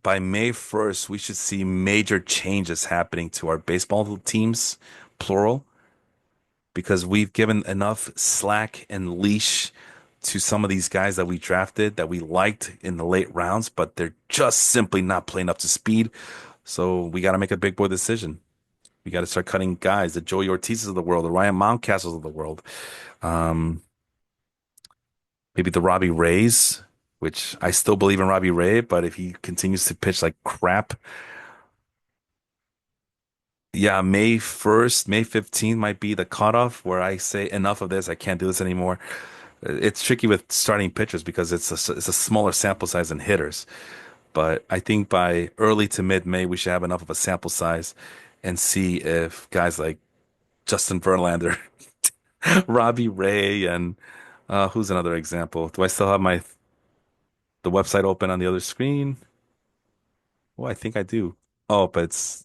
by May 1st, we should see major changes happening to our baseball teams, plural, because we've given enough slack and leash to some of these guys that we drafted that we liked in the late rounds, but they're just simply not playing up to speed. So we got to make a big boy decision. We got to start cutting guys, the Joey Ortizes of the world, the Ryan Mountcastles of the world. Um, Maybe the Robbie Rays, which I still believe in Robbie Ray, but if he continues to pitch like crap, yeah, May 1st, May 15th might be the cutoff where I say enough of this. I can't do this anymore. It's tricky with starting pitchers because it's a smaller sample size than hitters. But I think by early to mid-May, we should have enough of a sample size and see if guys like Justin Verlander, Robbie Ray, and who's another example? Do I still have the website open on the other screen? Oh, I think I do. Oh, but it's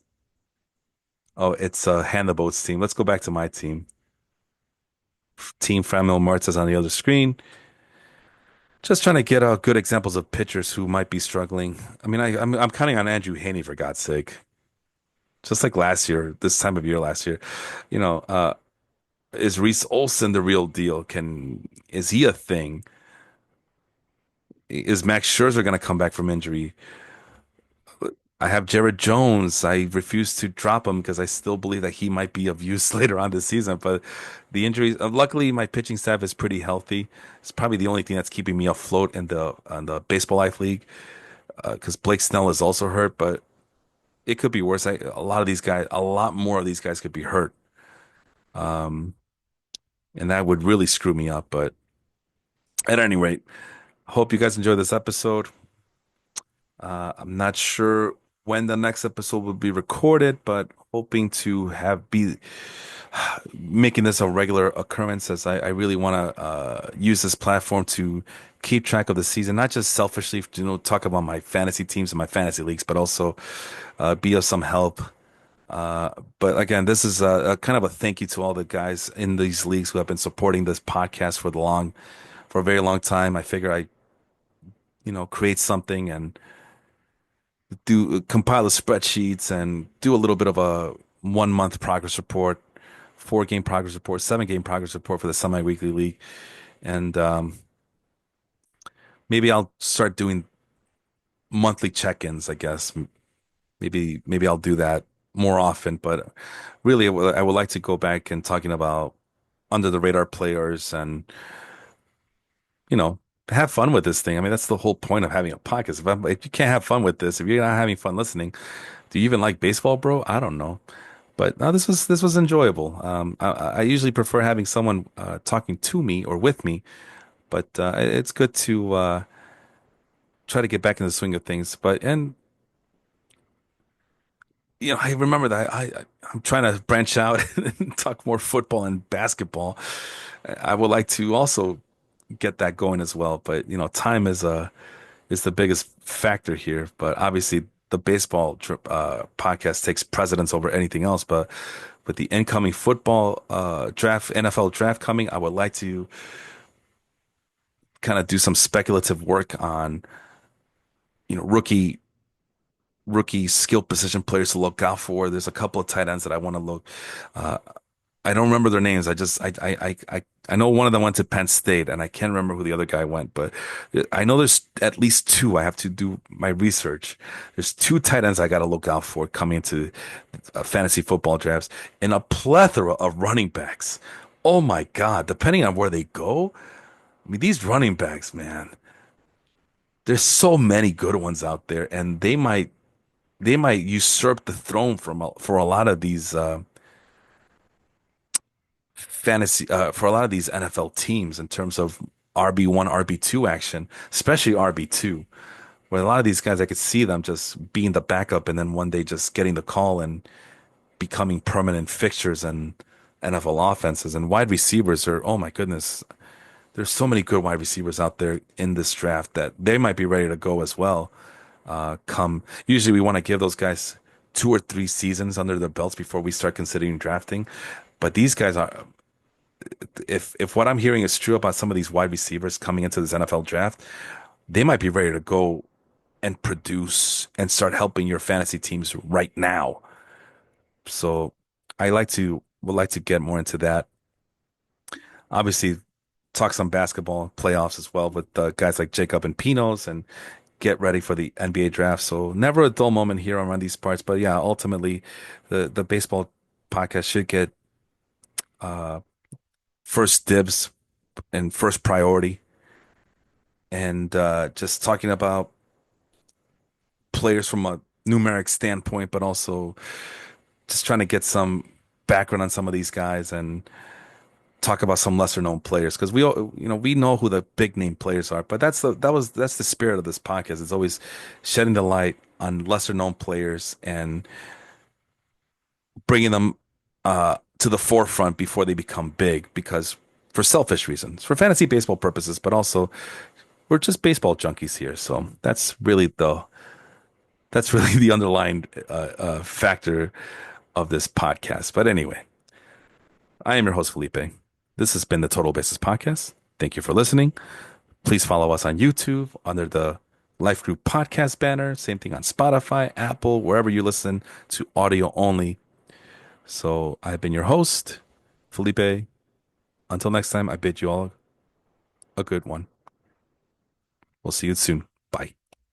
Hand the Boats team. Let's go back to my team. Team Framil Martez on the other screen. Just trying to get good examples of pitchers who might be struggling. I mean, I'm counting on Andrew Haney for God's sake. Just like last year, this time of year last year, you know, is Reese Olson the real deal? Is he a thing? Is Max Scherzer going to come back from injury? I have Jared Jones. I refuse to drop him because I still believe that he might be of use later on this season. But the injuries, luckily, my pitching staff is pretty healthy. It's probably the only thing that's keeping me afloat in the Baseball Life League because Blake Snell is also hurt, but it could be worse. A lot more of these guys could be hurt, and that would really screw me up. But at any rate, hope you guys enjoy this episode. I'm not sure when the next episode will be recorded, but hoping to have be making this a regular occurrence as I really want to use this platform to keep track of the season, not just selfishly, talk about my fantasy teams and my fantasy leagues, but also be of some help. But again, this is a kind of a thank you to all the guys in these leagues who have been supporting this podcast for a very long time. I figure create something and do compile the spreadsheets and do a little bit of a 1 month progress report, 4 game progress report, 7 game progress report for the semi-weekly league. And maybe I'll start doing monthly check-ins, I guess. Maybe I'll do that more often, but really I would like to go back and talking about under the radar players and, you know, have fun with this thing. I mean, that's the whole point of having a podcast. If you can't have fun with this, if you're not having fun listening, do you even like baseball, bro? I don't know. But no, this was enjoyable. I usually prefer having someone talking to me or with me, but it's good to try to get back in the swing of things. I remember that I'm trying to branch out and talk more football and basketball. I would like to also get that going as well, but time is the biggest factor here. But obviously, the baseball podcast takes precedence over anything else. But with the incoming football draft, NFL draft coming, I would like to kind of do some speculative work on, rookie skill position players to look out for. There's a couple of tight ends that I want to look. Uh, I don't remember their names. I know one of them went to Penn State, and I can't remember who the other guy went, but I know there's at least two. I have to do my research. There's two tight ends I got to look out for coming into fantasy football drafts, and a plethora of running backs. Oh my God! Depending on where they go, I mean these running backs, man. There's so many good ones out there, and they might usurp the throne for a lot of these fantasy for a lot of these NFL teams in terms of RB1, RB2 action, especially RB2, where a lot of these guys, I could see them just being the backup and then one day just getting the call and becoming permanent fixtures and NFL offenses. And wide receivers are, oh my goodness, there's so many good wide receivers out there in this draft that they might be ready to go as well. Usually we want to give those guys 2 or 3 seasons under their belts before we start considering drafting. But these guys are, if what I'm hearing is true about some of these wide receivers coming into this NFL draft, they might be ready to go and produce and start helping your fantasy teams right now. So would like to get more into that. Obviously, talk some basketball playoffs as well with guys like Jacob and Pinos and get ready for the NBA draft. So never a dull moment here around these parts. But yeah, ultimately, the baseball podcast should get first dibs and first priority, and just talking about players from a numeric standpoint, but also just trying to get some background on some of these guys and talk about some lesser known players because we all, we know who the big name players are, but that's the spirit of this podcast. It's always shedding the light on lesser known players and bringing them to the forefront before they become big because for selfish reasons, for fantasy baseball purposes, but also we're just baseball junkies here. So that's really the underlying factor of this podcast. But anyway, I am your host, Felipe. This has been the Total Basis Podcast. Thank you for listening. Please follow us on YouTube under the Life Group Podcast banner. Same thing on Spotify, Apple, wherever you listen to audio only. So I've been your host, Felipe. Until next time, I bid you all a good one. We'll see you soon.